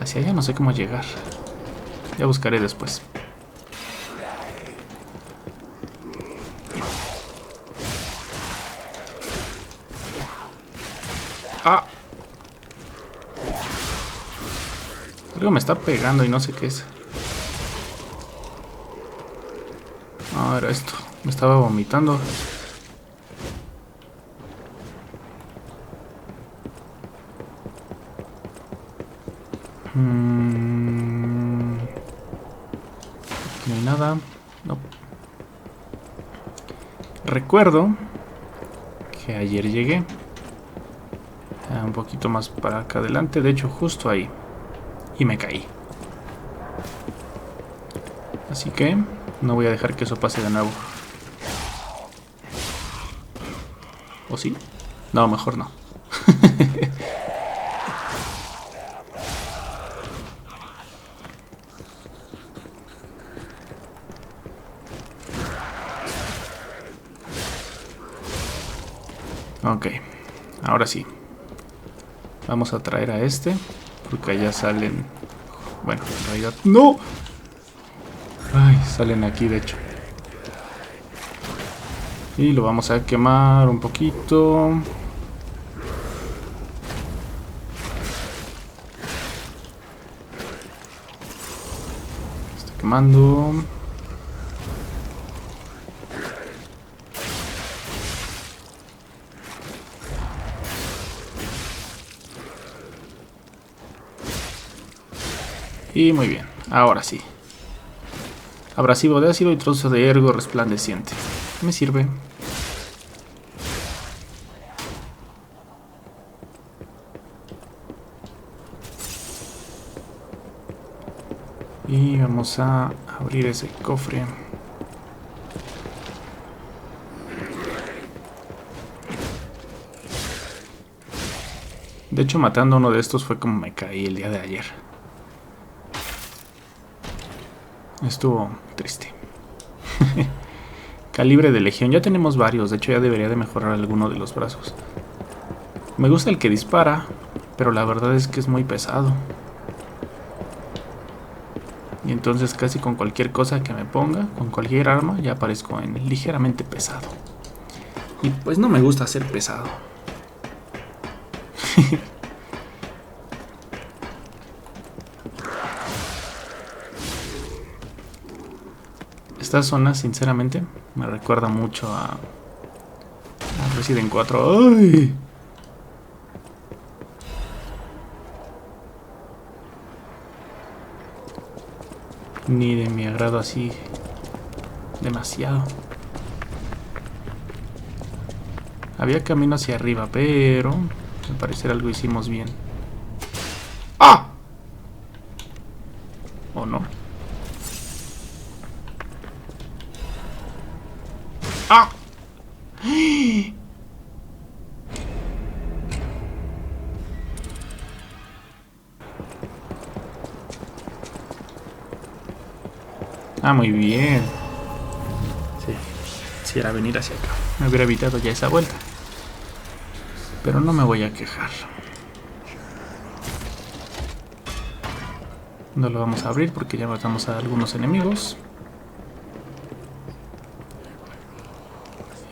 Hacia allá no sé cómo llegar. Ya buscaré después. ¡Ah! Algo me está pegando y no sé qué es. Ah, era esto. Me estaba vomitando. Aquí no hay nada. No. Recuerdo que ayer llegué un poquito más para acá adelante. De hecho, justo ahí. Y me caí. Así que no voy a dejar que eso pase de nuevo. ¿O sí? No, mejor no. Ok, ahora sí. Vamos a traer a este, porque allá salen... Bueno, en realidad... ¡No! Ay, salen aquí de hecho. Y lo vamos a quemar un poquito. Está quemando. Y muy bien, ahora sí. Abrasivo de ácido y trozo de ergo resplandeciente. Me sirve. Y vamos a abrir ese cofre. De hecho, matando a uno de estos fue como me caí el día de ayer. Estuvo triste. Calibre de legión. Ya tenemos varios. De hecho, ya debería de mejorar alguno de los brazos. Me gusta el que dispara, pero la verdad es que es muy pesado. Y entonces casi con cualquier cosa que me ponga, con cualquier arma, ya aparezco en ligeramente pesado. Y pues no me gusta ser pesado. Esta zona, sinceramente, me recuerda mucho a Resident 4. ¡Ay! Ni de mi agrado así demasiado. Había camino hacia arriba, pero al parecer algo hicimos bien. ¡Ah! ¿O no? ¡Ah! Ah, muy bien. Sí. quisiera venir hacia acá. Me hubiera evitado ya esa vuelta. Pero no me voy a quejar. No lo vamos a abrir porque ya matamos a algunos enemigos.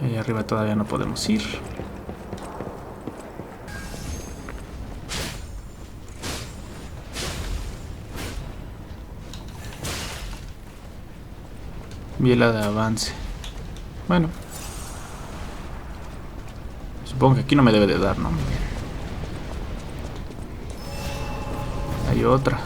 Y ahí arriba todavía no podemos ir. Biela de avance. Bueno. Supongo que aquí no me debe de dar, ¿no? Hay otra.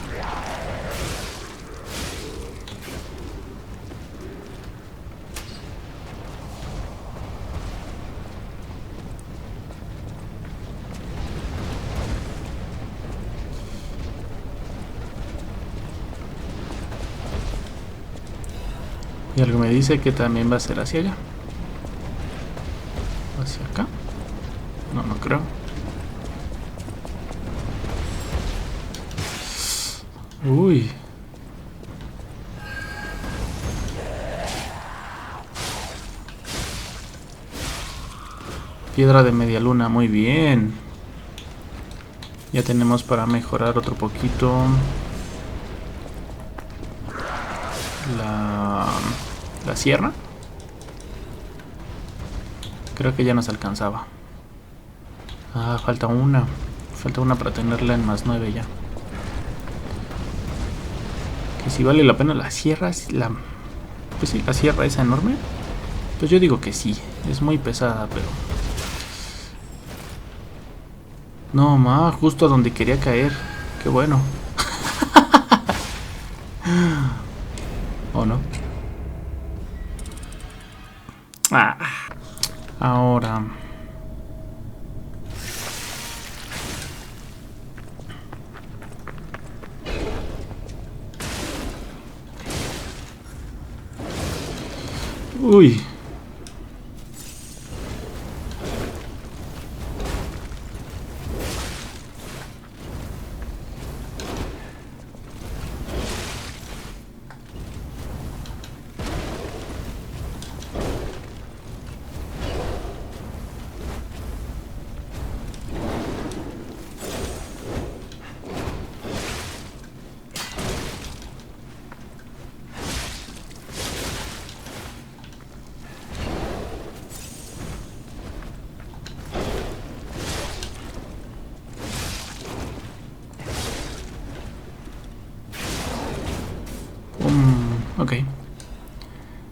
Y algo me dice que también va a ser hacia allá. Hacia acá. No, no creo. Uy. Piedra de media luna, muy bien. Ya tenemos para mejorar otro poquito la sierra. Creo que ya nos alcanzaba. Ah, falta una. Falta una para tenerla en +9 ya. Que si vale la pena la sierra. Pues sí, la sierra es enorme. Pues yo digo que sí. Es muy pesada, pero... No, ma, justo a donde quería caer. Qué bueno. ¿O no? Ah, ahora... Uy. Ok.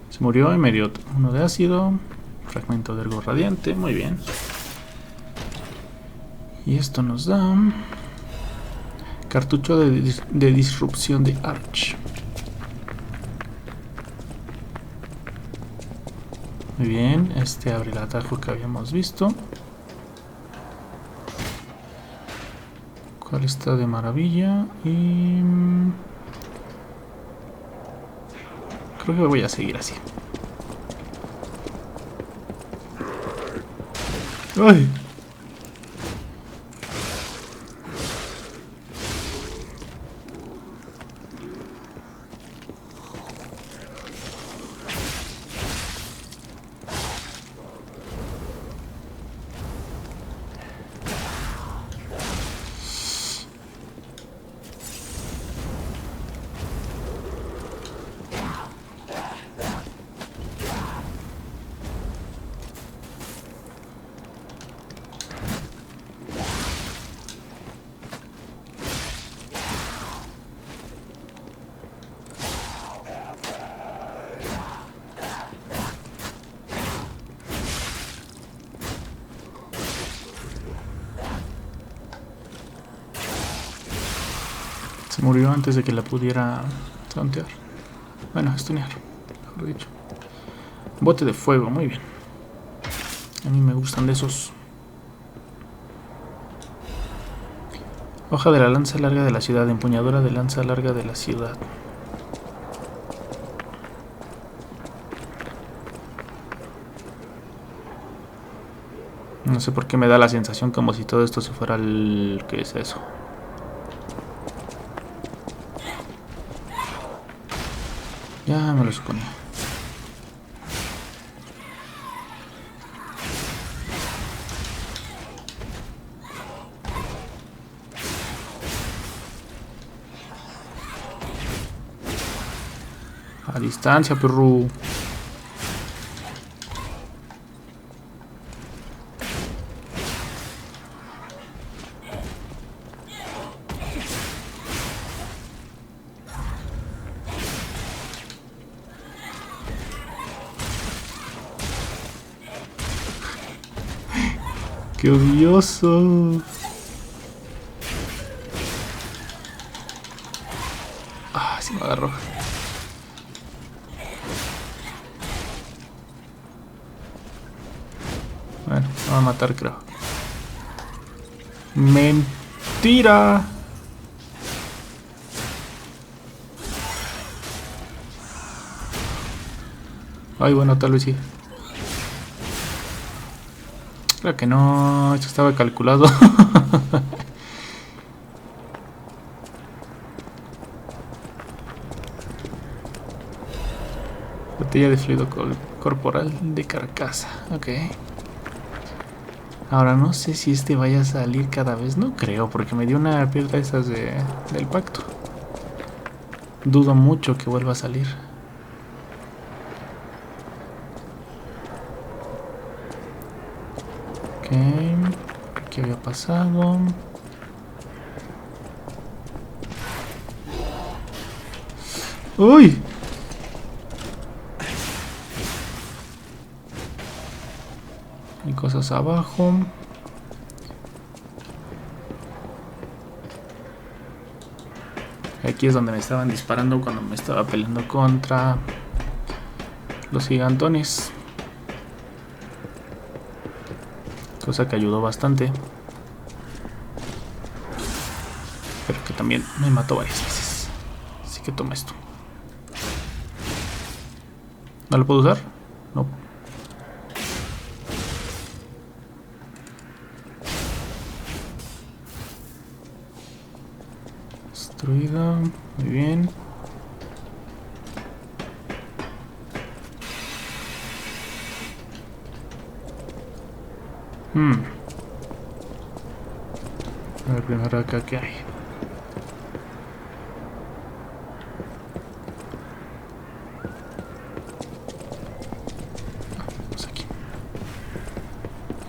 Se murió y me dio uno de ácido. Fragmento de ergo radiante. Muy bien. Y esto nos da... Cartucho de disrupción de Arch. Muy bien. Este abre el atajo que habíamos visto. ¿Cuál está de maravilla? Y... creo que voy a seguir así. ¡Ay! Se murió antes de que la pudiera tauntear. Bueno, stunear, mejor dicho. Bote de fuego, muy bien. A mí me gustan de esos. Hoja de la lanza larga de la ciudad. Empuñadura de lanza larga de la ciudad. No sé por qué me da la sensación como si todo esto se fuera al... ¿Qué es eso? Ya me lo suponía. A distancia, perro. ¡Qué odioso! Ah, sí me agarró. Bueno, me va a matar, creo. ¡Mentira! Ay, bueno, tal vez sí. Creo que no, esto estaba calculado. Botella de fluido corporal de carcasa. Ok. Ahora no sé si este vaya a salir cada vez. No creo, porque me dio una piedra esas del pacto. Dudo mucho que vuelva a salir. Ok. ¿Qué había pasado? ¡Uy! Hay cosas abajo. Aquí es donde me estaban disparando cuando me estaba peleando contra los gigantones. Cosa que ayudó bastante. Pero que también me mató varias veces. Así que toma esto. ¿No lo puedo usar? No. Destruido. Muy bien. A ver primero acá qué hay. Vamos aquí.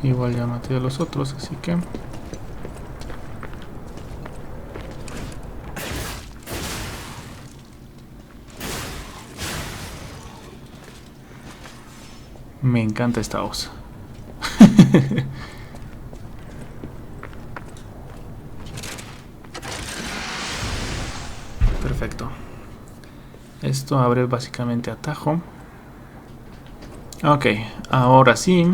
Igual ya maté a los otros, así que... Me encanta esta voz. Perfecto. Esto abre básicamente atajo. Ok, ahora sí.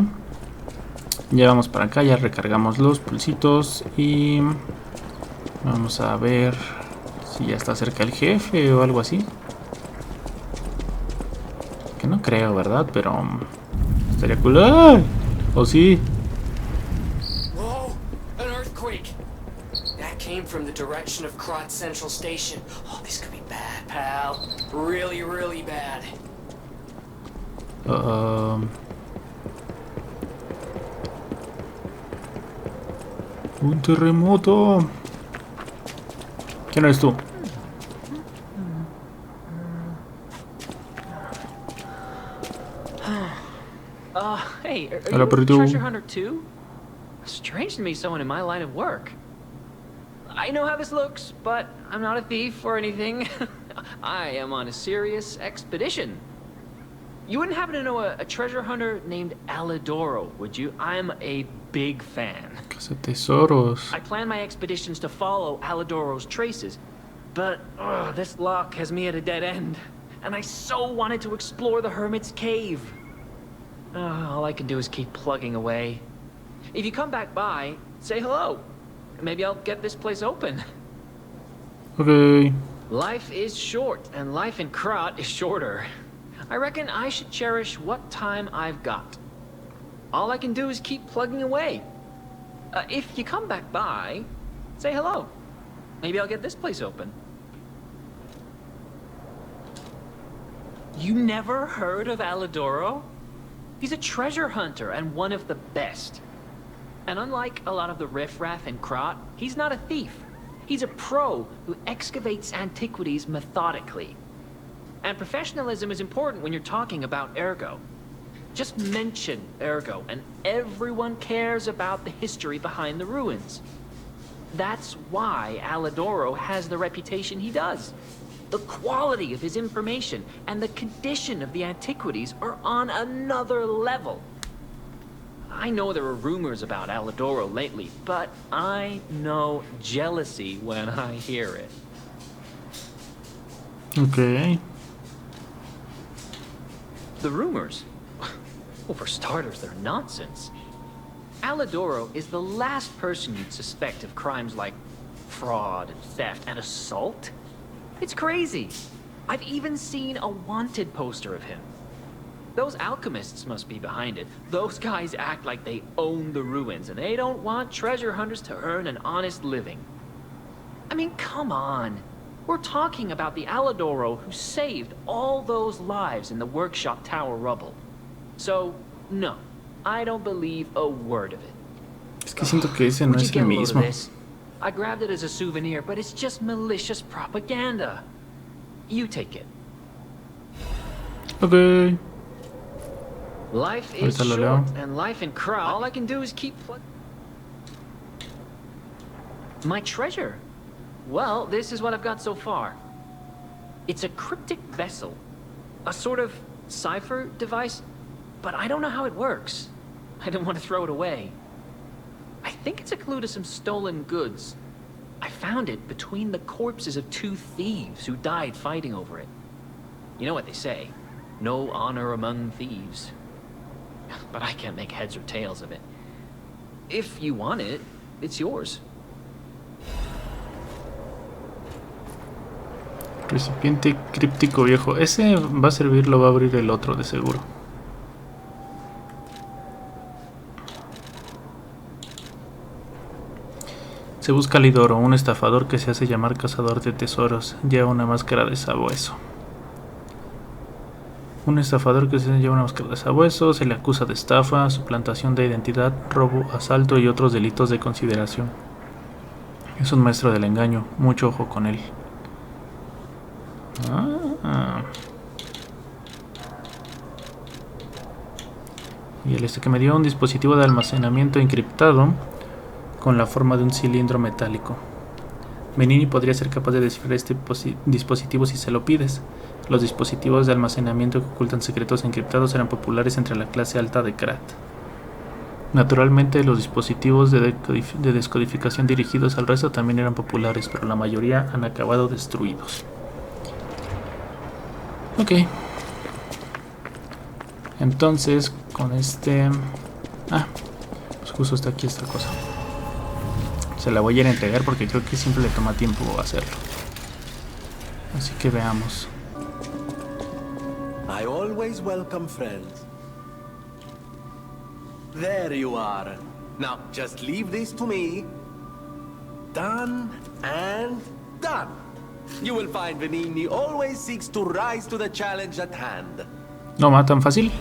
Ya vamos para acá, ya recargamos los pulsitos y vamos a ver si ya está cerca el jefe o algo así. Que no creo, ¿verdad? Pero estaría cool. ¡Ay! ¿O sí? Whoa! An earthquake! That came from the direction of Krat Central Station. Oh, this could be bad, pal. Really, really bad. Un terremoto. ¿Quién eres tú? Hey, are Hola, you a perrito. treasure hunter too? Strange to me, someone in my line of work. I know how this looks, but I'm not a thief or anything. I am on a serious expedition. You wouldn't happen to know a treasure hunter named Alidoro, would you? I'm a big fan. Casa tesoros. I plan my expeditions to follow Alidoro's traces, but this lock has me at a dead end, and I so wanted to explore the Hermit's Cave. All I can do is keep plugging away. If you come back by, say hello. Maybe I'll get this place open. Okay. Life is short, and life in Krat is shorter. I reckon I should cherish what time I've got. All I can do is keep plugging away. If you come back by, say hello. Maybe I'll get this place open. You never heard of Alidoro? He's a treasure hunter and one of the best. And unlike a lot of the riffraff in Krat, he's not a thief. He's a pro who excavates antiquities methodically. And professionalism is important when you're talking about Ergo. Just mention Ergo, and everyone cares about the history behind the ruins. That's why Alidoro has the reputation he does. The quality of his information and the condition of the antiquities are on another level. I know there are rumors about Alidoro lately, but I know jealousy when I hear it. Okay. The rumors? Well, for starters, they're nonsense. Alidoro is the last person you'd suspect of crimes like fraud and theft and assault. It's crazy. I've even seen a wanted poster of him. Those alchemists must be behind it. Those guys act like they own the ruins, and they don't want treasure hunters to earn an honest living. I mean, come on. We're talking about the Alidoro who saved all those lives in the workshop tower rubble. So, no, I don't believe a word of it. Es que siento que ese no es el mismo. I grabbed it as a souvenir, but it's just malicious propaganda. You take it. Okay. Life is short, and life in crowd. All I can do is keep. My treasure. Well, this is what I've got so far. It's a cryptic vessel, a sort of cipher device, but I don't know how it works. I don't want to throw it away. I think it's a clue to some stolen goods. I found it between the corpses of 2 thieves who died fighting over it. You know what they say, no honor among thieves. But I can't make heads or tails of it. If you want it, it's yours. Recipiente críptico viejo. Ese va a servir, lo va a abrir el otro de seguro. Se busca Alidoro, un estafador que se hace llamar cazador de tesoros. Lleva una máscara de sabueso. Un estafador que lleva una máscara de sabueso. Se le acusa de estafa, suplantación de identidad, robo, asalto y otros delitos de consideración. Es un maestro del engaño. Mucho ojo con él. Y el que me dio un dispositivo de almacenamiento encriptado con la forma de un cilindro metálico. Benini podría ser capaz de descifrar este dispositivo si se lo pides. Los dispositivos de almacenamiento que ocultan secretos encriptados eran populares entre la clase alta de Krat. Naturalmente, los dispositivos de descodificación dirigidos al resto también eran populares, pero la mayoría han acabado destruidos. Ok. Entonces, con este... pues justo está aquí esta cosa. Se la voy a ir a entregar porque creo que siempre le toma tiempo hacerlo. Así que veamos. I always welcome friends. There you are. Now, just leave this to me. Done and done. You will find Venini always seeks to rise to the challenge at hand. No va tan fácil.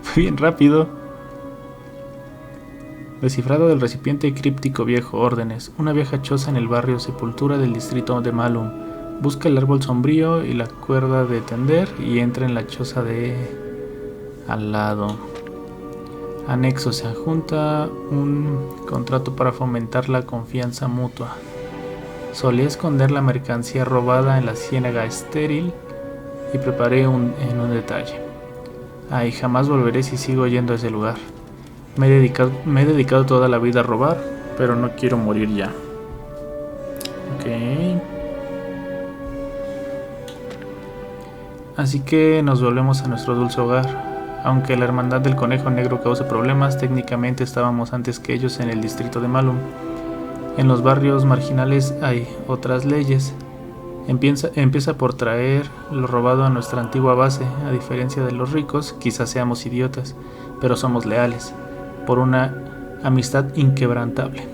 Fue bien rápido. Descifrado del recipiente críptico viejo. Órdenes. Una vieja choza en el barrio Sepultura del distrito de Malum. Busca el árbol sombrío y la cuerda de tender y entra en la choza de al lado. Anexo. Se adjunta un contrato para fomentar la confianza mutua. Solía esconder la mercancía robada en la ciénaga estéril y preparé en un detalle. Ay, jamás volveré si sigo yendo a ese lugar. Me he dedicado toda la vida a robar, pero no quiero morir ya. Ok. Así que nos volvemos a nuestro dulce hogar. Aunque la hermandad del conejo negro cause problemas, técnicamente estábamos antes que ellos en el distrito de Malum. En los barrios marginales hay otras leyes. Empieza por traer lo robado a nuestra antigua base. A diferencia de los ricos, quizás seamos idiotas, pero somos leales, por una amistad inquebrantable.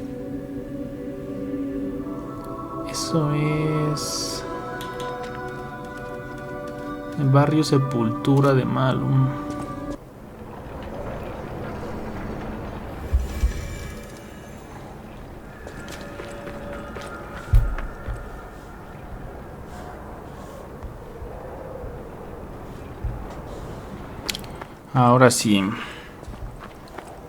Eso es... el barrio Sepultura de Malum. Ahora sí.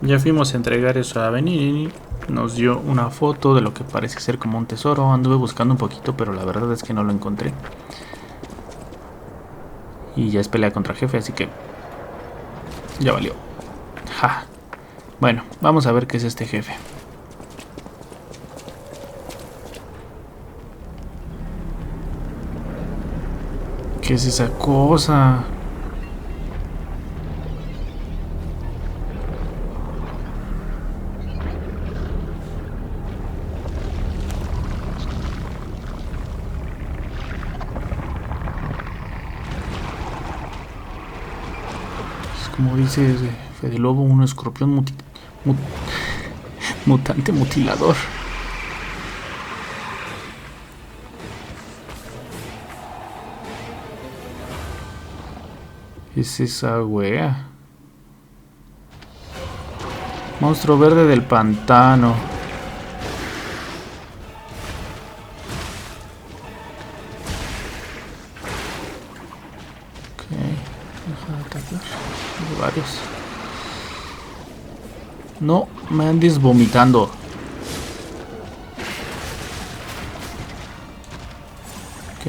Ya fuimos a entregar eso a Benini. Nos dio una foto de lo que parece ser como un tesoro. Anduve buscando un poquito, pero la verdad es que no lo encontré. Y ya es pelea contra jefe, así que ya valió. Ja. Bueno, vamos a ver qué es este jefe. ¿Qué es esa cosa? Como dice Fede Lobo, un escorpión mutante mutilador. Es esa wea. Monstruo verde del pantano. Ok, deja de atacar. Hay varios. No me andes vomitando. Ok.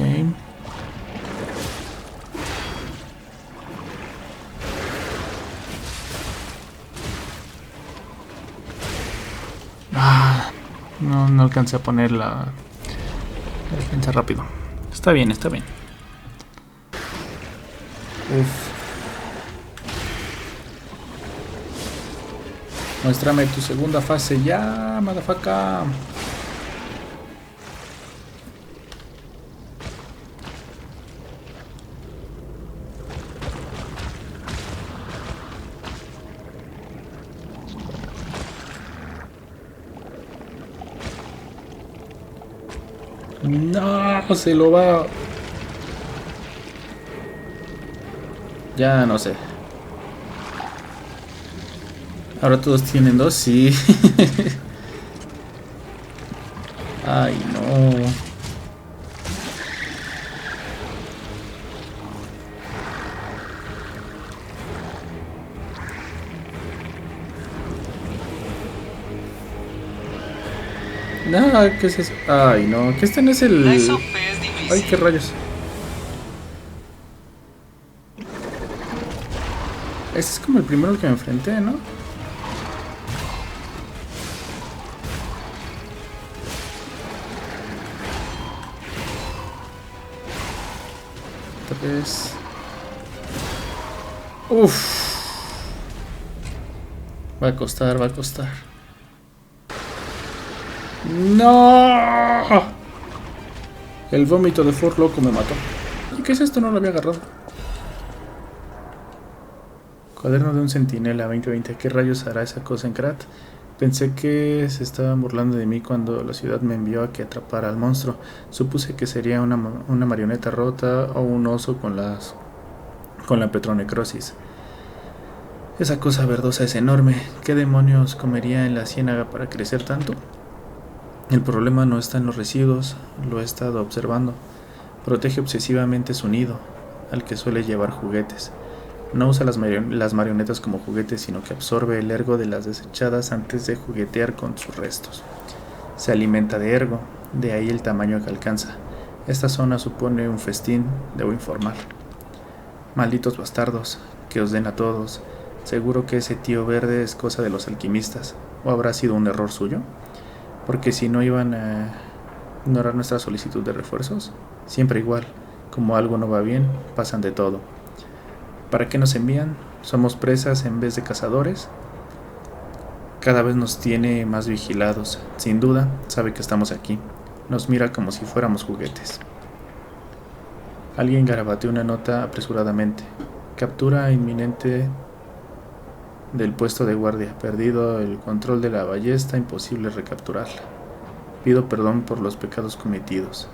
No alcancé a poner la defensa rápido. Está bien, está bien. Uf. Muéstrame tu segunda fase ya, motherfucker. No, se lo va. Ya no sé. Ahora todos tienen dos, sí. Ay, no. No, ¿qué es eso? Ay, no, que este no es el... Ay, qué rayos. Ese es como el primero al que me enfrenté, ¿no? Tres. Uff. Va a costar, va a costar. ¡No! El vómito de Ford Loco me mató. ¿Y qué es esto? No lo había agarrado. Cuaderno de un centinela 2020. ¿Qué rayos hará esa cosa en Krat? Pensé que se estaban burlando de mí cuando la ciudad me envió a que atrapara al monstruo. Supuse que sería una marioneta rota o un oso con la petronecrosis. Esa cosa verdosa es enorme. ¿Qué demonios comería en la ciénaga para crecer tanto? El problema no está en los residuos, lo he estado observando. Protege obsesivamente su nido, al que suele llevar juguetes. No usa las marionetas como juguetes, sino que absorbe el ergo de las desechadas antes de juguetear con sus restos. Se alimenta de ergo, de ahí el tamaño que alcanza. Esta zona supone un festín, debo informar. Malditos bastardos, que os den a todos. Seguro que ese tío verde es cosa de los alquimistas, ¿o habrá sido un error suyo? Porque si no iban a ignorar nuestra solicitud de refuerzos, siempre igual, como algo no va bien, pasan de todo. ¿Para qué nos envían? ¿Somos presas en vez de cazadores? Cada vez nos tiene más vigilados. Sin duda, sabe que estamos aquí. Nos mira como si fuéramos juguetes. Alguien garabateó una nota apresuradamente. Captura inminente del puesto de guardia. Perdido el control de la ballesta, imposible recapturarla. Pido perdón por los pecados cometidos.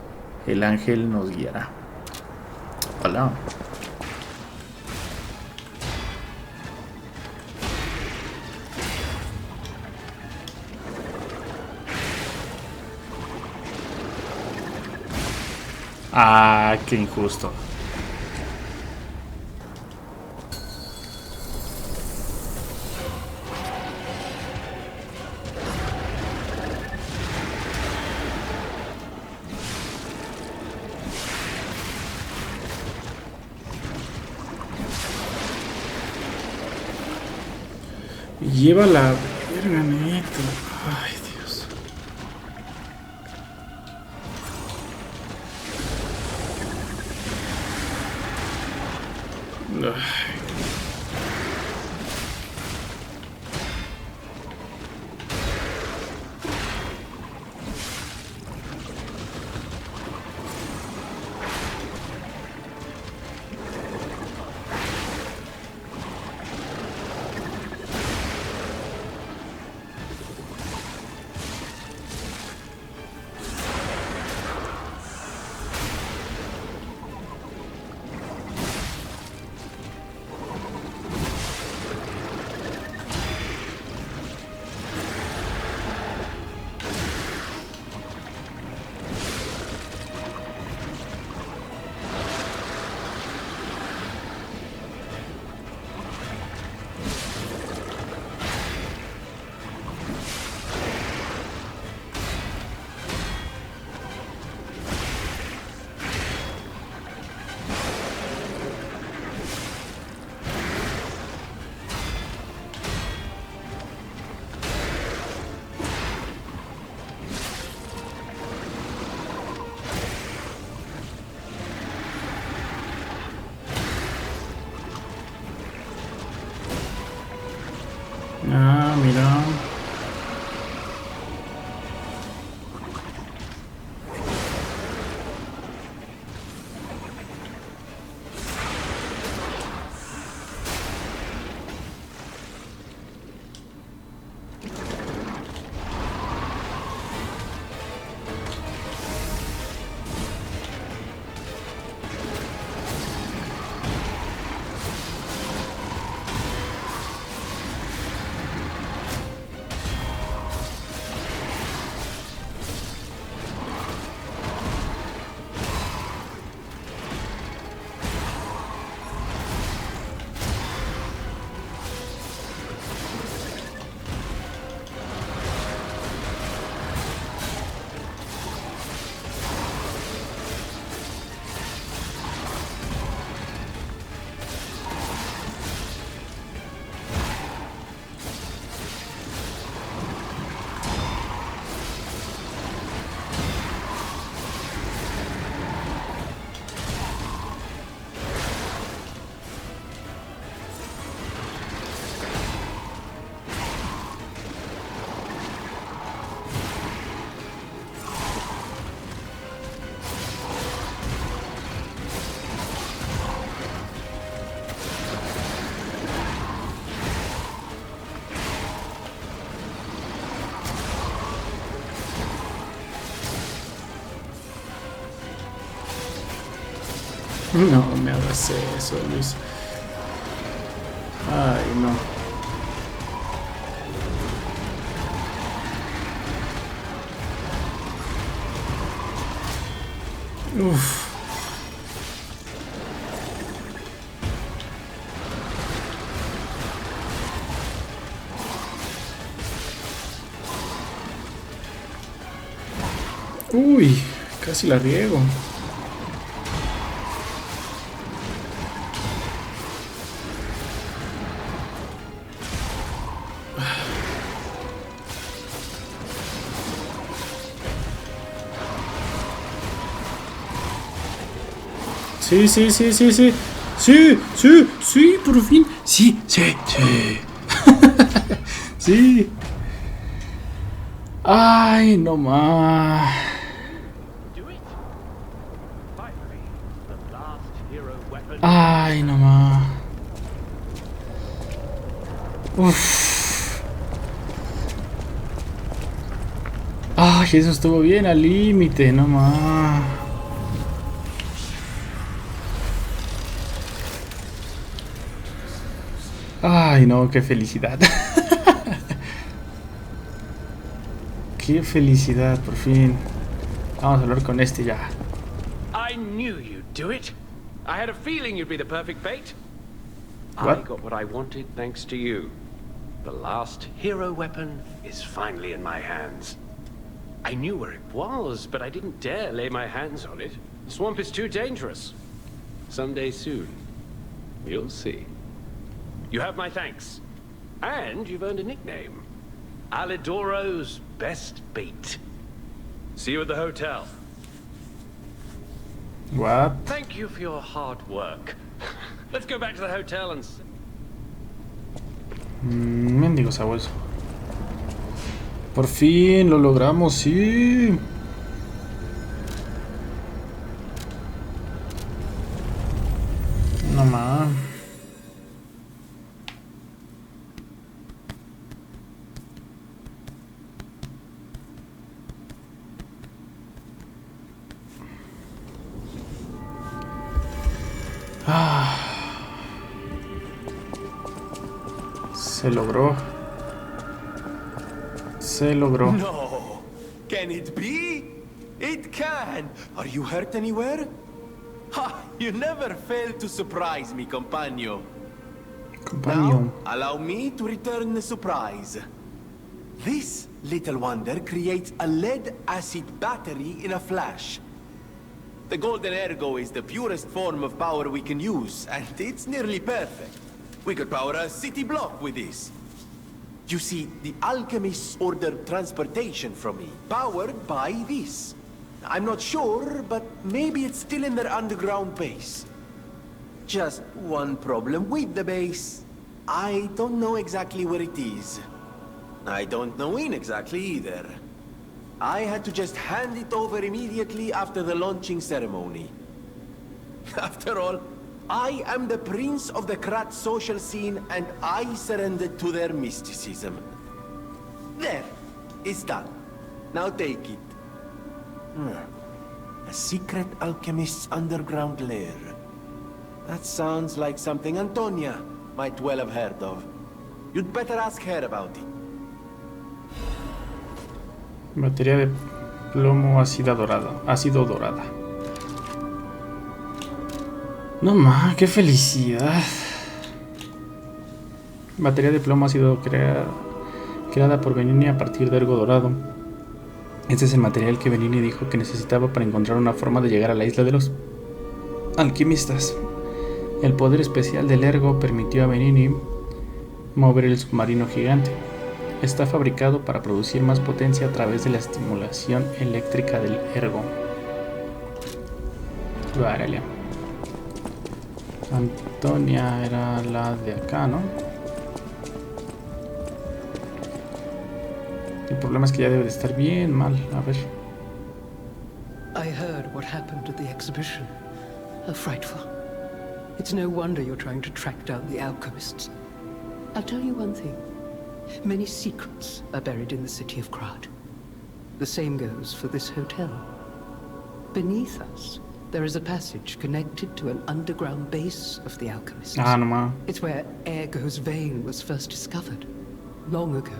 El ángel nos guiará. Hola. Ah, qué injusto. Lleva la verga, neto. Ay, Dios. Ay. Ah, mira. No me hagas eso, Luis. Ay, no. Uf. Uy, casi la riego. Sí, sí, sí, sí, sí. Sí, sí, sí, por fin. Sí, sí, sí. Sí. Ay, no más. Ay, no más. Uf. Ay, eso estuvo bien al límite, no más. Ay, no, qué felicidad. Qué felicidad, por fin. Vamos a hablar con este ya. I knew you'd do it. I had a feeling you'd be the perfect bait. What? I got what I wanted thanks to you. The last hero weapon is finally in my hands. I knew where it was, but I didn't dare lay my hands on it. The swamp is too dangerous. Someday soon, you'll see. You have my thanks. And you've earned a nickname. Alidoro's best bait. See you at the hotel. What? Thank you for your hard work. Let's go back to the hotel and... Mendigo sabueso. Por fin lo logramos, sí. No más. Se logró. Se logró. No! Can it be? It can! Are you hurt anywhere? Ha! You never fail to surprise me, compagno. Now, allow me to return the surprise. This little wonder creates a lead-acid battery in a flash. The golden ergo is the purest form of power we can use, and it's nearly perfect. We could power a city block with this. You see, the alchemists ordered transportation from me, powered by this. I'm not sure, but maybe it's still in their underground base. Just one problem with the base. I don't know exactly where it is. I don't know when exactly either. I had to just hand it over immediately after the launching ceremony. After all, I am the prince of the Krat social scene, and I surrendered to their mysticism. There, it's done. Now take it. A secret alchemist's underground lair. That sounds like something Antonia might well have heard of. You'd better ask her about it. Batería de plomo ácido dorada. No más, qué felicidad. Batería de plomo ácido creada por Venini a partir de ergo dorado. Este es el material que Venini dijo que necesitaba para encontrar una forma de llegar a la isla de los alquimistas. El poder especial del ergo permitió a Venini mover el submarino gigante. Está fabricado para producir más potencia a través de la estimulación eléctrica del ergo. Vale. Antonia era la de acá, ¿no? El problema es que ya debe de estar bien mal. A ver. I heard what happened at the exhibition. How frightful. It's no wonder you're trying to track down the alchemists. I'll tell you one thing. Many secrets are buried in the city of Krat. The same goes for this hotel. Beneath us, there is a passage connected to an underground base of the alchemists. Ah, no ma. It's where Ergo's vein was first discovered, long ago.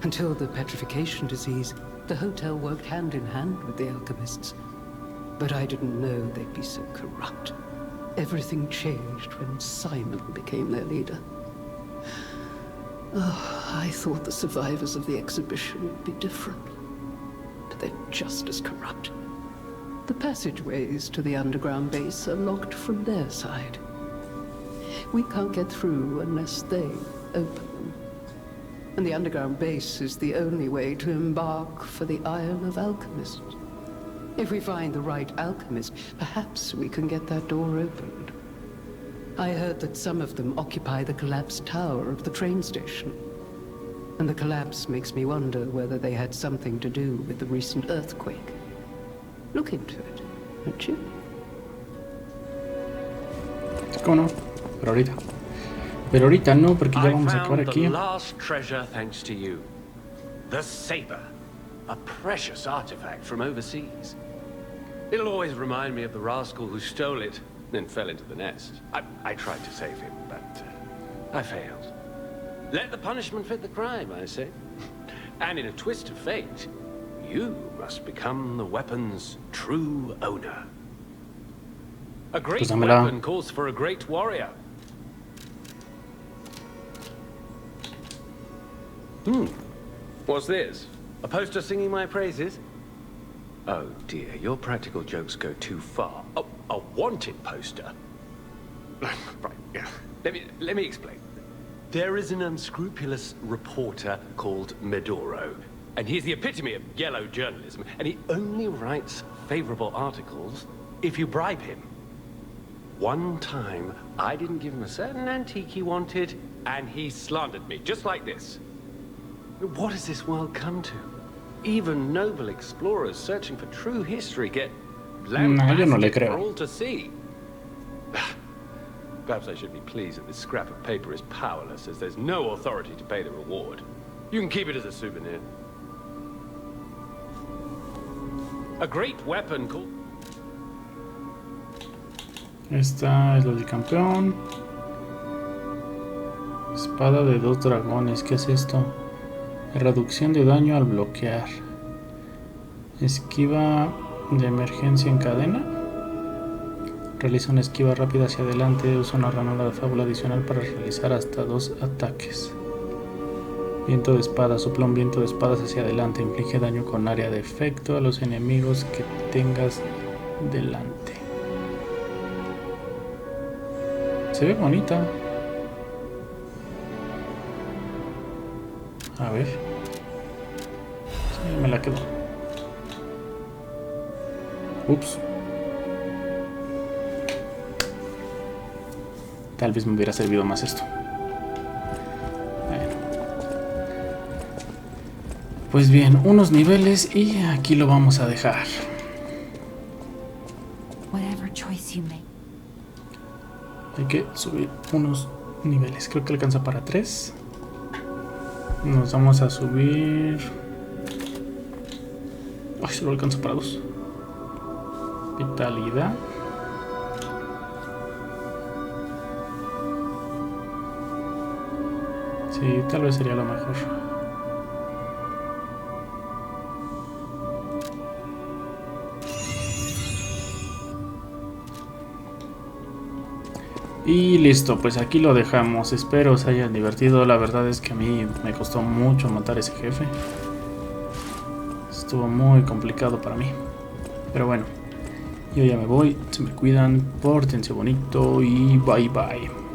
Until the petrification disease, the hotel worked hand in hand with the alchemists. But I didn't know they'd be so corrupt. Everything changed when Simon became their leader. Oh, I thought the survivors of the exhibition would be different. But they're just as corrupt. The passageways to the underground base are locked from their side. We can't get through unless they open them. And the underground base is the only way to embark for the Isle of Alchemists. If we find the right alchemist, perhaps we can get that door opened. I heard that some of them occupy the collapsed tower of the train station. And the collapse makes me wonder whether they had something to do with the recent earthquake. Look into it, won't you? ¿Cómo no? Pero ahorita no, porque ya vamos a acabar aquí. The last treasure thanks to you. The saber. A precious artifact from overseas. It'll always remind me of the rascal who stole it, then fell into the nest. I tried to save him, but I failed. Let the punishment fit the crime, I say. And in a twist of fate, you must become the weapon's true owner. A great weapon calls for a great warrior. What's this? A poster singing my praises? Oh dear, your practical jokes go too far. Oh, a wanted poster? Right, yeah. Let me explain. There is an unscrupulous reporter called Medoro, and he's the epitome of yellow journalism, and he only writes favorable articles if you bribe him. One time, I didn't give him a certain antique he wanted, and he slandered me, just like this. What has this world come to? Even noble explorers searching for true history get yo no le for creo. all to see. Perhaps I should be pleased that this scrap of paper is powerless, as there's no authority to pay the reward. You can keep it as a souvenir. A great weapon called... Esta es la del campeón. Espada de 2 dragones. ¿Qué es esto? Reducción de daño al bloquear. Esquiva de emergencia en cadena. Realiza una esquiva rápida hacia adelante. Usa una ranura de fábula adicional para realizar hasta 2 ataques. Viento de espada. Sopla un viento de espadas hacia adelante. Inflige daño con área de efecto a los enemigos que tengas delante. Se ve bonita. A ver. Sí, me la quedo. Ups. Tal vez me hubiera servido más esto. Bueno. Pues bien, unos niveles y aquí lo vamos a dejar. Whatever choice you make. Hay que subir unos niveles. Creo que alcanza para 3. Nos vamos a subir... Ay, solo alcanza para 2. Vitalidad. Sí, tal vez sería lo mejor. Y listo, pues aquí lo dejamos. Espero os hayan divertido. La verdad es que a mí me costó mucho matar a ese jefe. Estuvo muy complicado para mí. Pero bueno, yo ya me voy. Se me cuidan, pórtense bonito y bye bye.